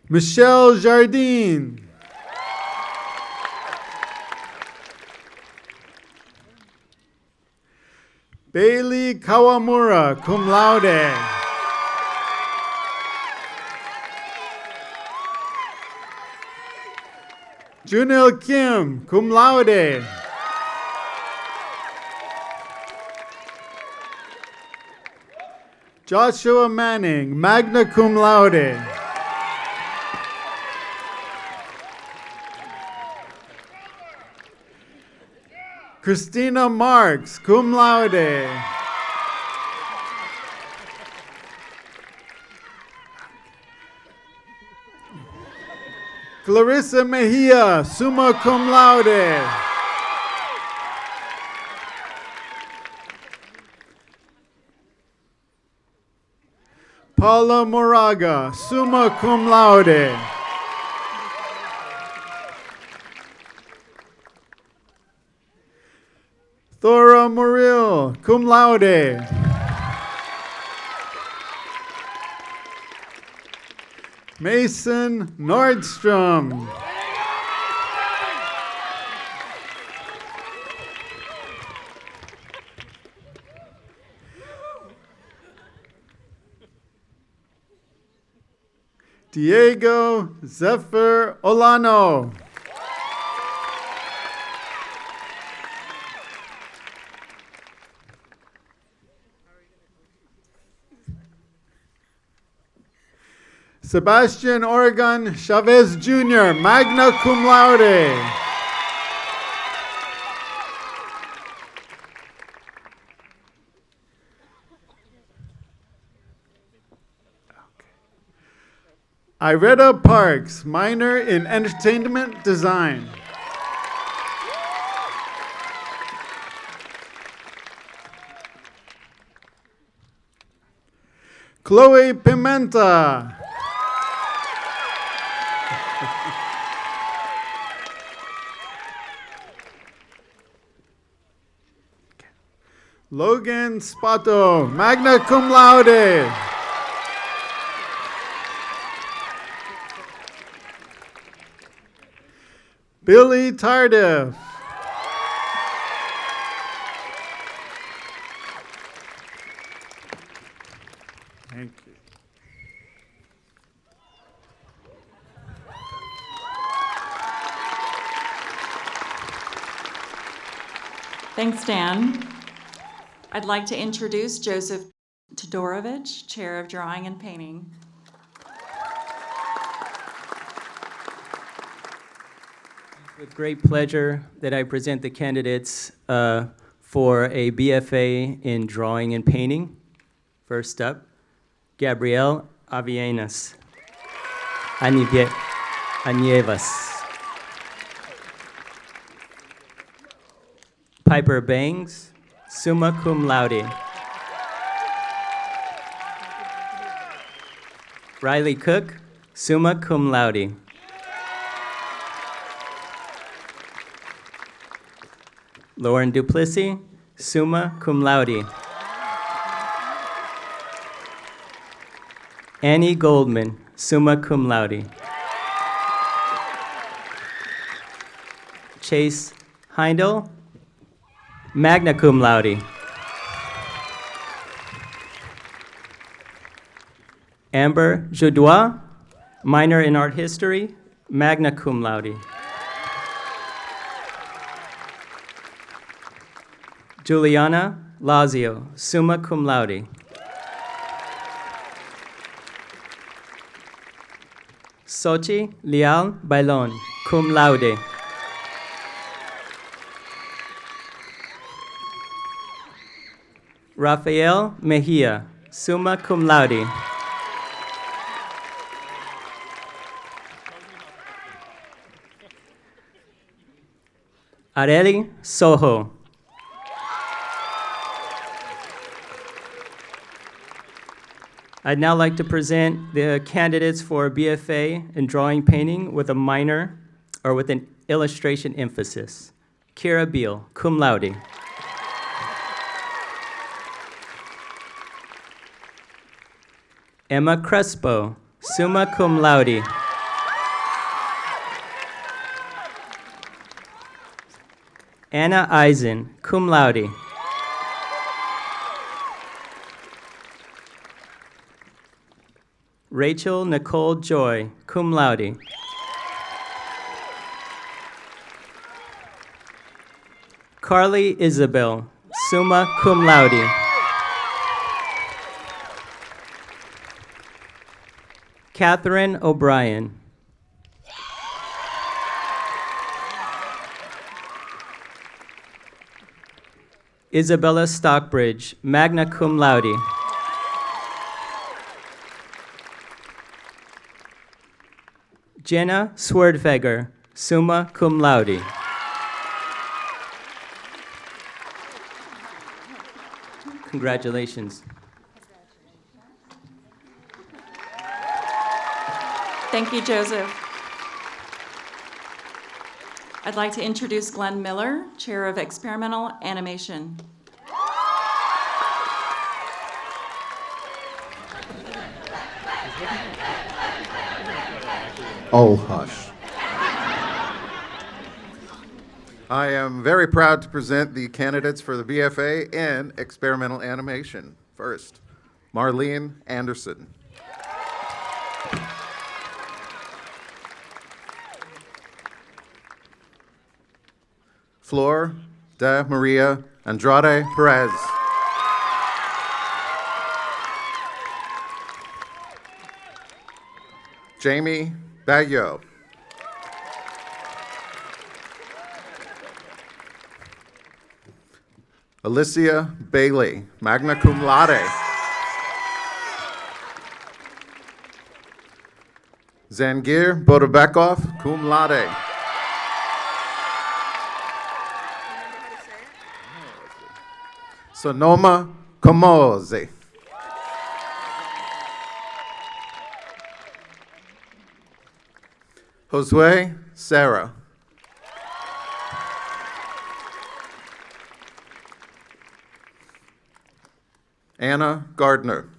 Michelle Jardine. Bailey Kawamura, cum laude. Junil Kim, cum laude. Joshua Manning, magna cum laude. Christina Marks, cum laude. Clarissa Mejia, summa cum laude. Paula Moraga, summa cum laude. Thora Muriel, cum laude. Mason Nordstrom. Diego Zephyr Olano. Sebastian Oregon Chavez Jr., magna cum laude. Iretta Parks, minor in entertainment design. Chloe Pimenta. Logan Spato, magna cum laude. Billy Tardif. Thank you. Thanks, Dan. I'd like to introduce Joseph Todorovich, Chair of Drawing and Painting. With great pleasure that I present the candidates for a BFA in Drawing and Painting. First up, Gabrielle Avellanas Anievas. Piper Bangs, summa cum laude. Riley Cook, summa cum laude. Lauren Duplessis, summa cum laude. Annie Goldman, summa cum laude. Chase Heindel, magna cum laude. Amber Joudois, minor in art history, magna cum laude. Juliana Lazio, summa cum laude. Sochi Leal Bailon, cum laude. Rafael Mejia, summa cum laude. Areli Soho. I'd now like to present the candidates for BFA in drawing painting with a minor or with an illustration emphasis. Kira Beal, cum laude. Emma Crespo, summa cum laude. Anna Eisen, cum laude. Rachel Nicole Joy, cum laude. Carly Isabel, summa cum laude. Catherine O'Brien. Isabella Stockbridge, magna cum laude. Jenna Swerdfeger, summa cum laude. Congratulations. Thank you, Joseph. I'd like to introduce Glenn Miller, Chair of Experimental Animation. Oh, hush. I am very proud to present the candidates for the BFA in experimental animation. First, Marlene Anderson. Flor de Maria Andrade Perez. Jamie Baggio. Alicia Bailey, magna cum laude. Zangir Bodobekov, cum laude. Sonoma Comoze. Josue Sarah. Anna Gardner.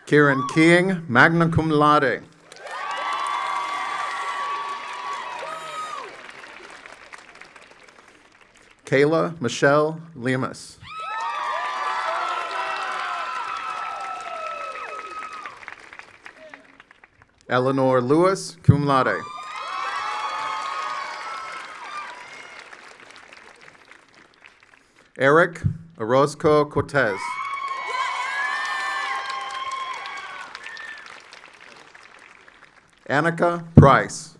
Kieran King, magna cum laude. Kayla Michelle Lemus. Eleanor Lewis, cum laude. Eric Orozco Cortez. Annika Price.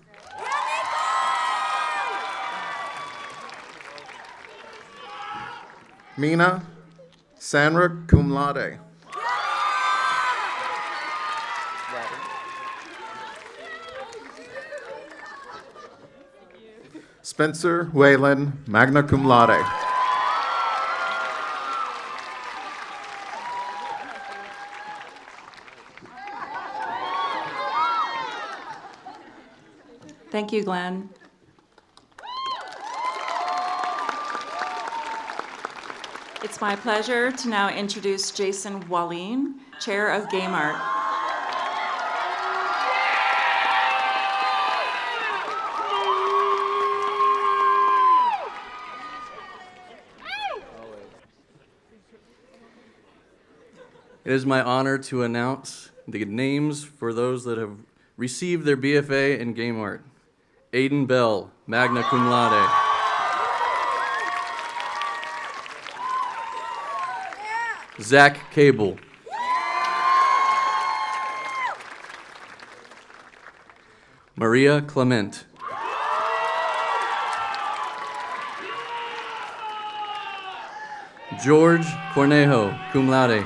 Mina Sandra, cum laude. Spencer Whalen, magna cum laude. Thank you, Glenn. It's my pleasure to now introduce Jason Wallin, Chair of Game Art. It is my honor to announce the names for those that have received their BFA in Game Art. Aiden Bell, magna cum laude. Zach Cable. Maria Clement. George Cornejo, cum laude.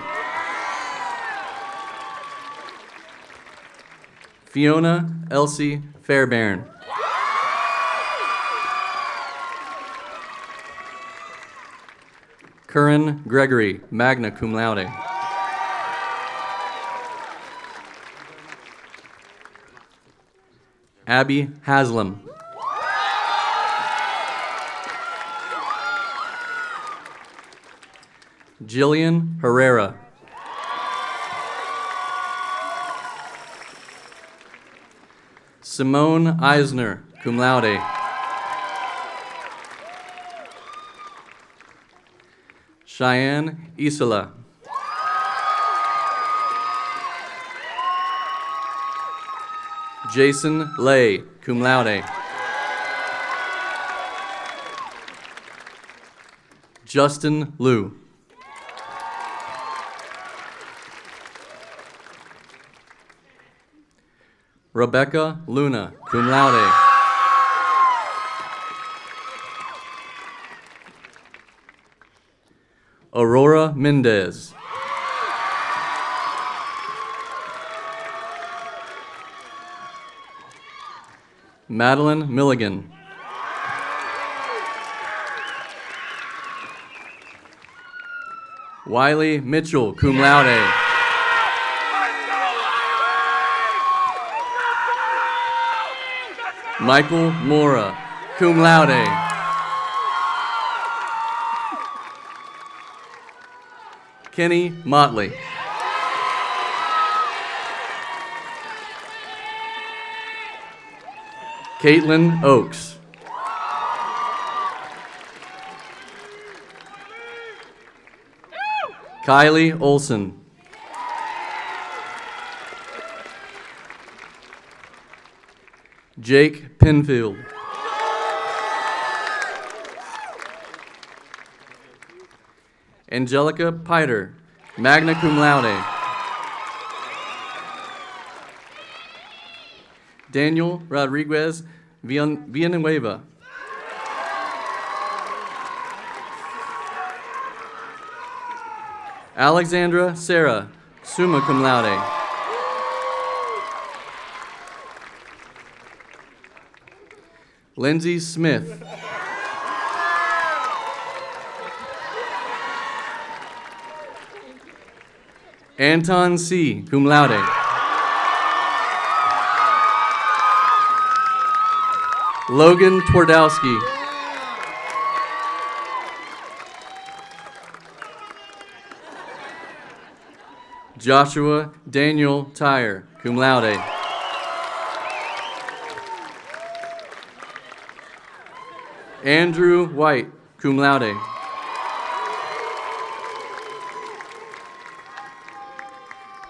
Fiona Elsie Fairbairn. Curran Gregory, magna cum laude. Abby Haslam. Jillian Herrera. Simone Eisner, cum laude. Cheyenne Isola. Jason Lay, cum laude. Justin Liu. Rebecca Luna, cum laude. Aurora Mendez. Madeline Milligan. Wiley Mitchell, cum laude. Michael Mora, cum laude. Kenny Motley. Caitlin Oakes. Kylie Olson. Jake Penfield. Angelica Piter, magna cum laude. Daniel Rodriguez Villanueva. Alexandra Sarah, summa cum laude. Lindsay Smith. Anton C., cum laude. Logan Twardowski. Joshua Daniel Tyre, cum laude. Andrew White, cum laude.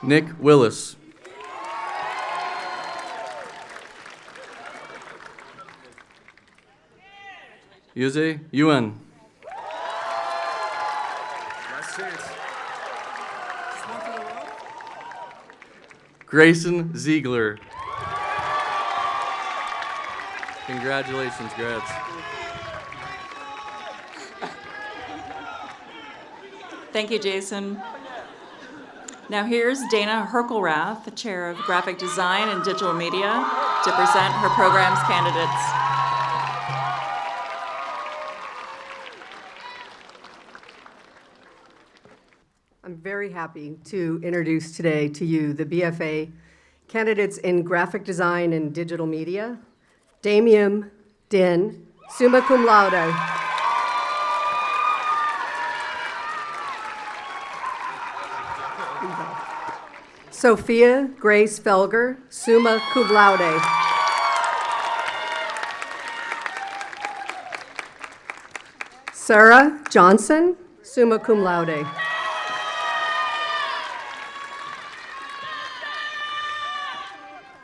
Nick Willis. Yuze Yuan. Grayson Ziegler. Congratulations, grads. Thank you, Jason. Now here's Dana Herkelrath, the Chair of Graphic Design and Digital Media, to present her program's candidates. I'm very happy to introduce today to you the BFA candidates in Graphic Design and Digital Media. Damian Din, summa cum laude. Sophia Grace Felger, summa cum laude. Sarah Johnson, summa cum laude.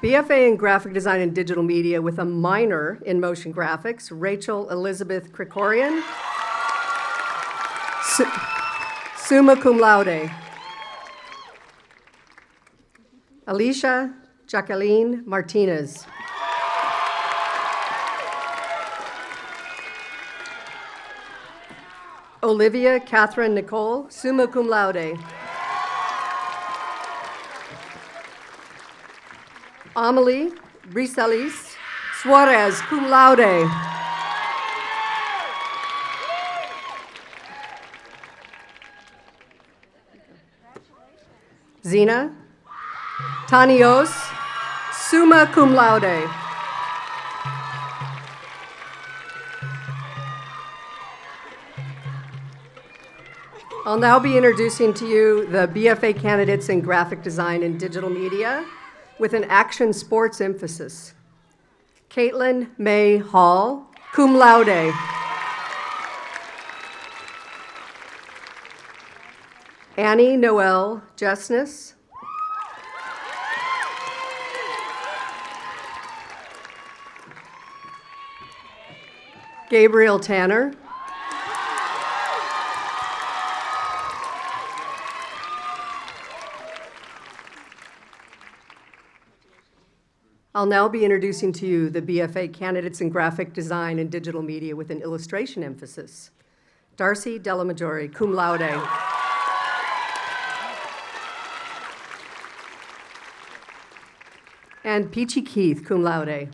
BFA in Graphic Design and Digital Media with a minor in Motion Graphics, Rachel Elizabeth Krikorian. summa cum laude. Alicia Jacqueline Martinez. Olivia Catherine Nicole, summa cum laude. Amelie Briselis Suarez, cum laude. Zena Tanios, summa cum laude. I'll now be introducing to you the BFA candidates in graphic design and digital media with an action sports emphasis. Caitlin May Hall, cum laude. Annie Noel Justness. Gabriel Tanner. I'll now be introducing to you the BFA candidates in graphic design and digital media with an illustration emphasis. Darcy Delamajori, cum laude. And Peachy Keith, cum laude.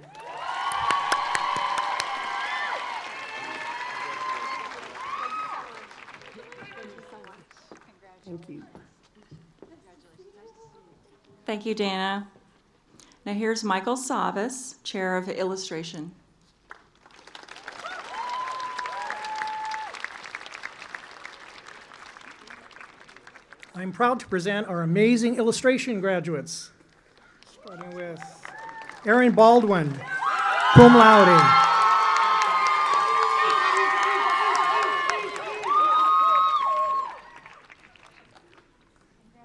Thank you. Thank you, Dana. Now here's Michael Savas, Chair of Illustration. I'm proud to present our amazing illustration graduates, starting with Erin Baldwin, cum laude.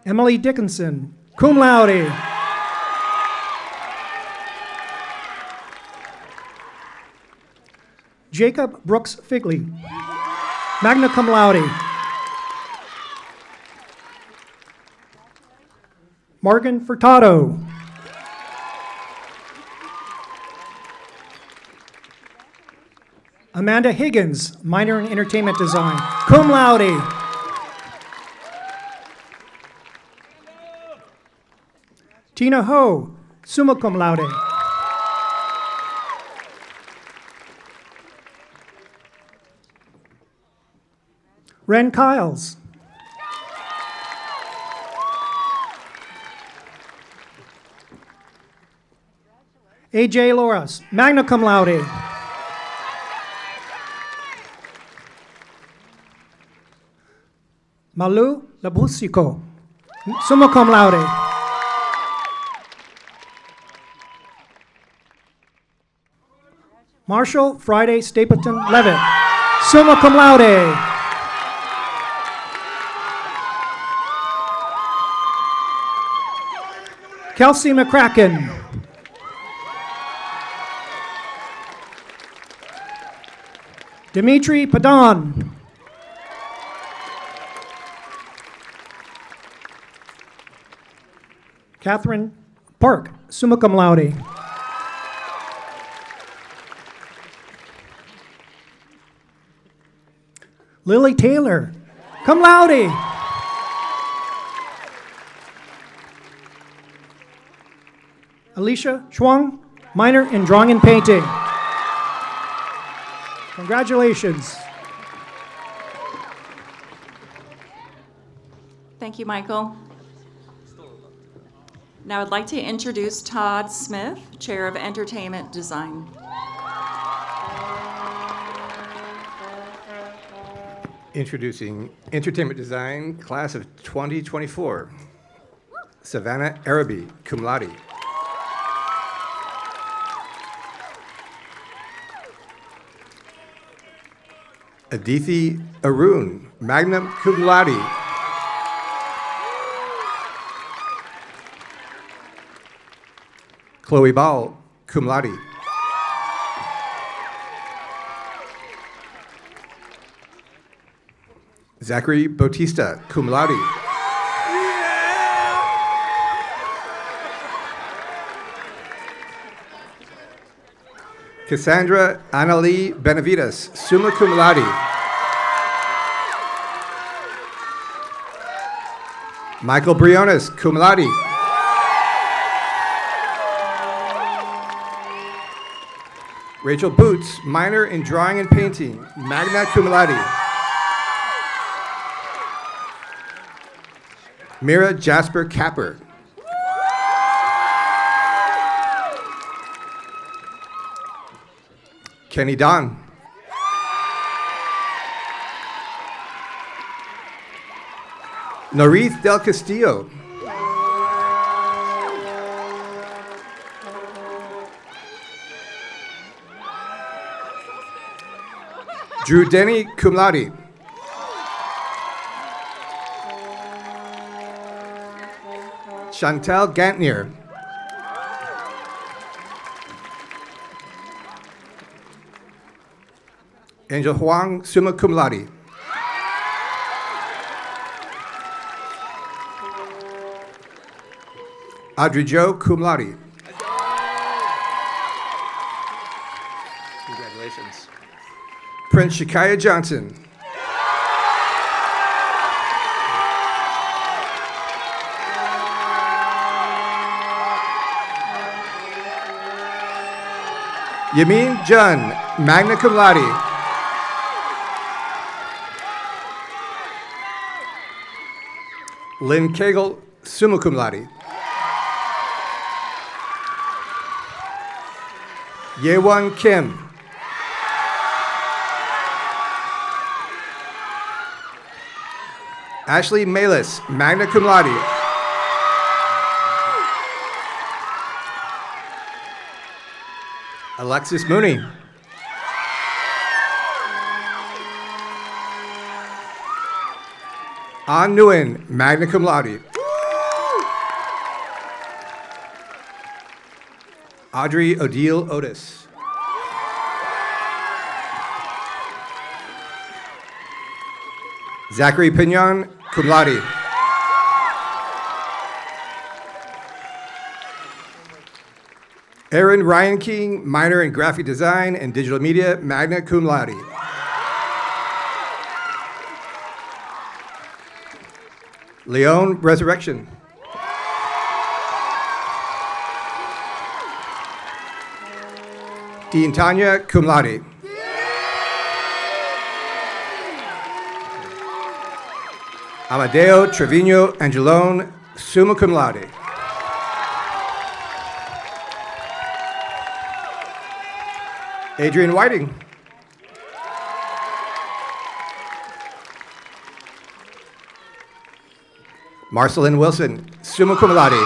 Emily Dickinson, cum laude. Jacob Brooks Figley, magna cum laude. Morgan Furtado. Amanda Higgins, minor in entertainment design, cum laude. Tina Ho, summa cum laude. Ren Kiles. AJ Loras, magna cum laude. Malu Labusico, summa cum laude. Marshall Friday Stapleton Levitt, summa cum laude. Kelsey McCracken. Dimitri Padan. Catherine Park, summa cum laude. Lily Taylor, cum laude. Alicia Chuang, minor in drawing and painting. Congratulations. Thank you, Michael. Now I'd like to introduce Todd Smith, Chair of Entertainment Design. Introducing Entertainment Design, Class of 2024. Savannah Arabi, cum laude. Adithi Arun, magna cum laude. Chloe Ball, cum laude. Zachary Bautista, cum laude. Cassandra Annalie Benavides, summa cum laude. Michael Briones, cum laude. Rachel Boots, minor in drawing and painting, magna cum laude. Mira Jasper Capper. Kenny Don. Norith Del Castillo. Drew Denny, cum laude. Chantal Gantnier. Angel Huang, summa cum laude. Audrey Jo, cum laude. Congratulations. Prince Shakaya Johnson. Yamin Jun, magna cum laude. Lynn Cagle, summa cum laude. Yewon Kim. Ashley Malis, magna cum laude. Alexis Mooney. An Nguyen, magna cum laude. Audrey Odile Otis. Zachary Pignon, cum laude. Aaron Ryan King, minor in graphic design and digital media, magna cum laude. Leon Resurrection. Dean Tanya, cum laude. Amadeo Trevino Angelone, summa cum laude. Adrian Whiting. Marcelyn Wilson, summa cum laude.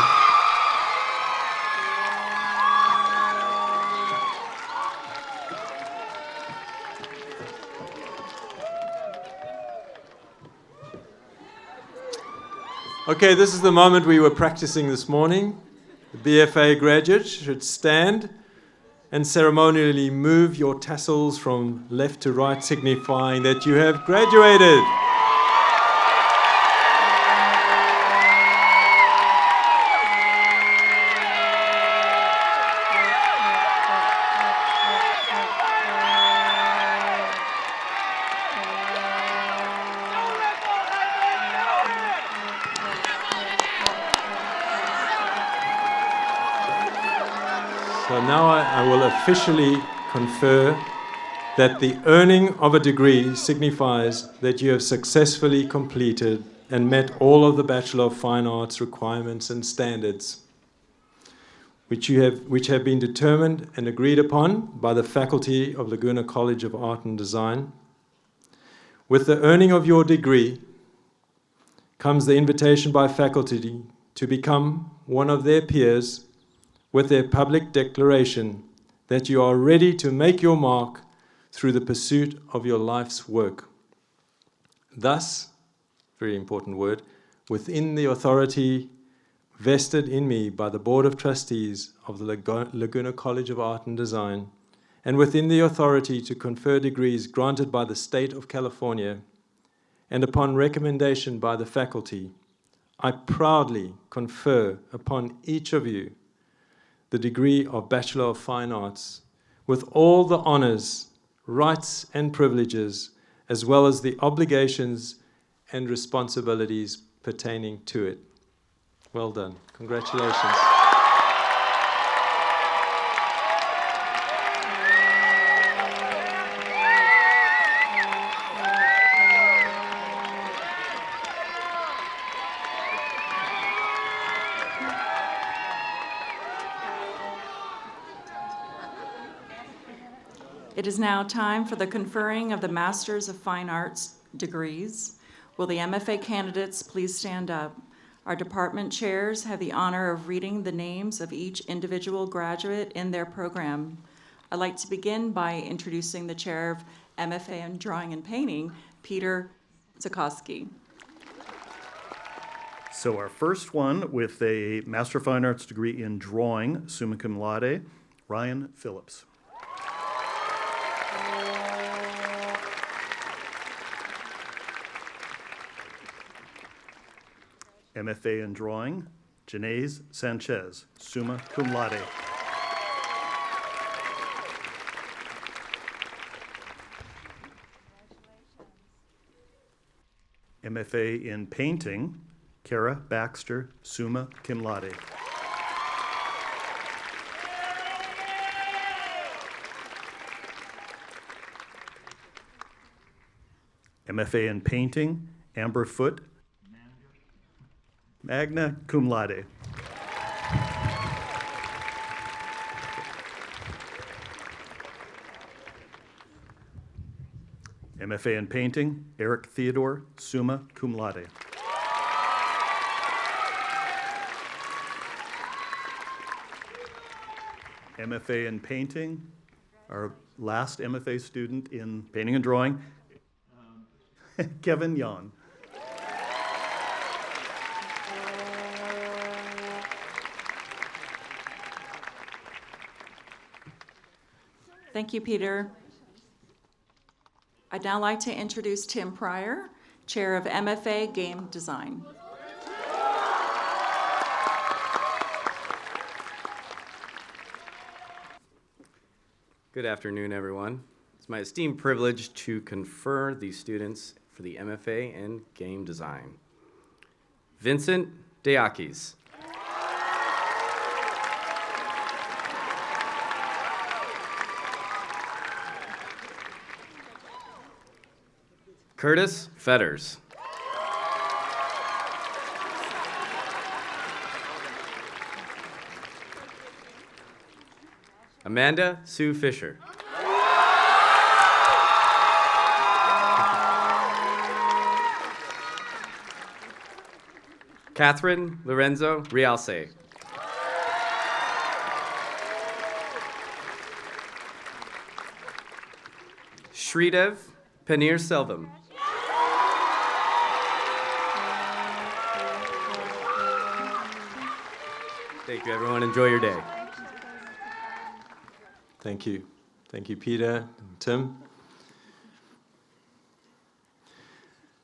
Okay, this is the moment we were practicing this morning. The BFA graduates should stand and ceremonially move your tassels from left to right, signifying that you have graduated. So now I will officially confer that the earning of a degree signifies that you have successfully completed and met all of the Bachelor of Fine Arts requirements and standards, which have been determined and agreed upon by the faculty of Laguna College of Art and Design. With the earning of your degree comes the invitation by faculty to become one of their peers with their public declaration that you are ready to make your mark through the pursuit of your life's work. Thus, very important word, within the authority vested in me by the Board of Trustees of the Laguna College of Art and Design, and within the authority to confer degrees granted by the State of California, and upon recommendation by the faculty, I proudly confer upon each of you the degree of Bachelor of Fine Arts with all the honors, rights, and privileges, as well as the obligations and responsibilities pertaining to it. Well done. Congratulations. It is now time for the conferring of the Masters of Fine Arts degrees. Will the MFA candidates please stand up? Our department chairs have the honor of reading the names of each individual graduate in their program. I'd like to begin by introducing the chair of MFA in Drawing and Painting, Peter Zukoski. So our first one with a Master of Fine Arts degree in drawing, summa cum laude, Ryan Phillips. MFA in drawing, Janaise Sanchez, summa cum laude. MFA in painting, Kara Baxter, summa cum laude. MFA in painting, Amber Foote, magna cum laude. MFA in painting, Eric Theodore, summa cum laude. MFA in painting, our last MFA student in painting and drawing, Kevin Yon. Thank you, Peter. I'd now like to introduce Tim Pryor, Chair of MFA Game Design. Good afternoon, everyone. It's my esteemed privilege to confer these students for the MFA in Game Design. Vincent Deakis. Curtis Fetters. Amanda Sue Fisher. Catherine Lorenzo Rialce. Shridev Panir Selvam. Thank you, everyone. Enjoy your day. Thank you. Thank you, Peter and Tim.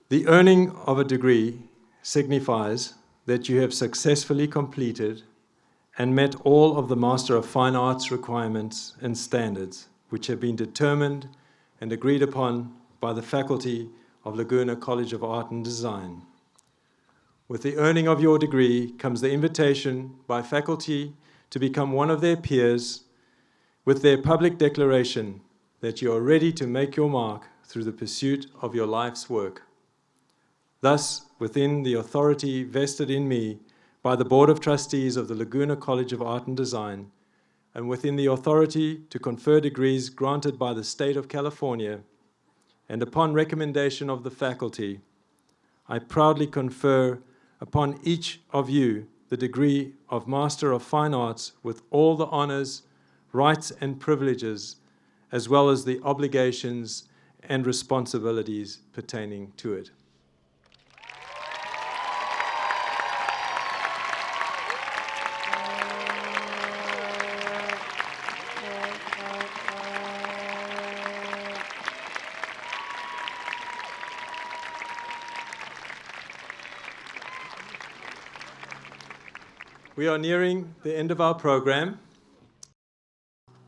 The earning of a degree signifies that you have successfully completed and met all of the Master of Fine Arts requirements and standards which have been determined and agreed upon by the faculty of Laguna College of Art and Design. With the earning of your degree comes the invitation by faculty to become one of their peers with their public declaration that you are ready to make your mark through the pursuit of your life's work. Thus, within the authority vested in me by the Board of Trustees of the Laguna College of Art and Design, and within the authority to confer degrees granted by the State of California, and upon recommendation of the faculty, I proudly confer upon each of you the degree of Master of Fine Arts with all the honors, rights, and privileges, as well as the obligations and responsibilities pertaining to it. We are nearing the end of our program.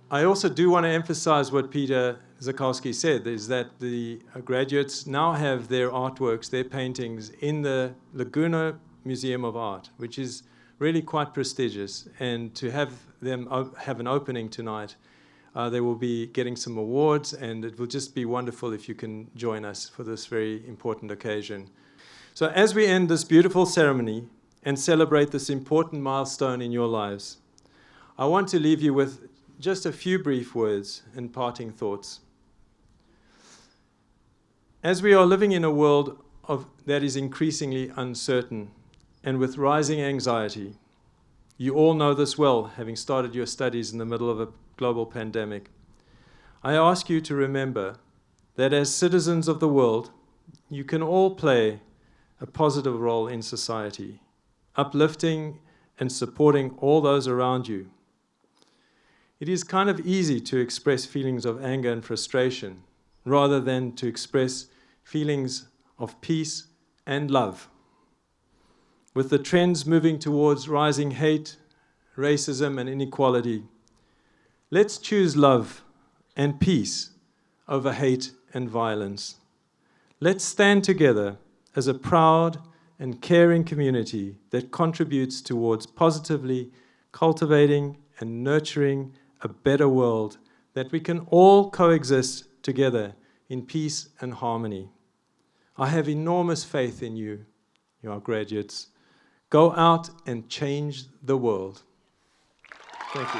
I also do want to emphasize what Peter Zakowski said, is that the graduates now have their artworks, their paintings in the Laguna Museum of Art, which is really quite prestigious. And to have them have an opening tonight, they will be getting some awards, and it will just be wonderful if you can join us for this very important occasion. So as we end this beautiful ceremony and celebrate this important milestone in your lives, I want to leave you with just a few brief words and parting thoughts. As we are living in a world that is increasingly uncertain and with rising anxiety, you all know this well, having started your studies in the middle of a global pandemic. I ask you to remember that as citizens of the world, you can all play a positive role in society, uplifting and supporting all those around you. It is kind of easy to express feelings of anger and frustration rather than to express feelings of peace and love. With the trends moving towards rising hate, racism, and inequality, let's choose love and peace over hate and violence. Let's stand together as a proud and caring community that contributes towards positively cultivating and nurturing a better world that we can all coexist together in peace and harmony. I have enormous faith in you, our graduates. Go out and change the world. Thank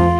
you.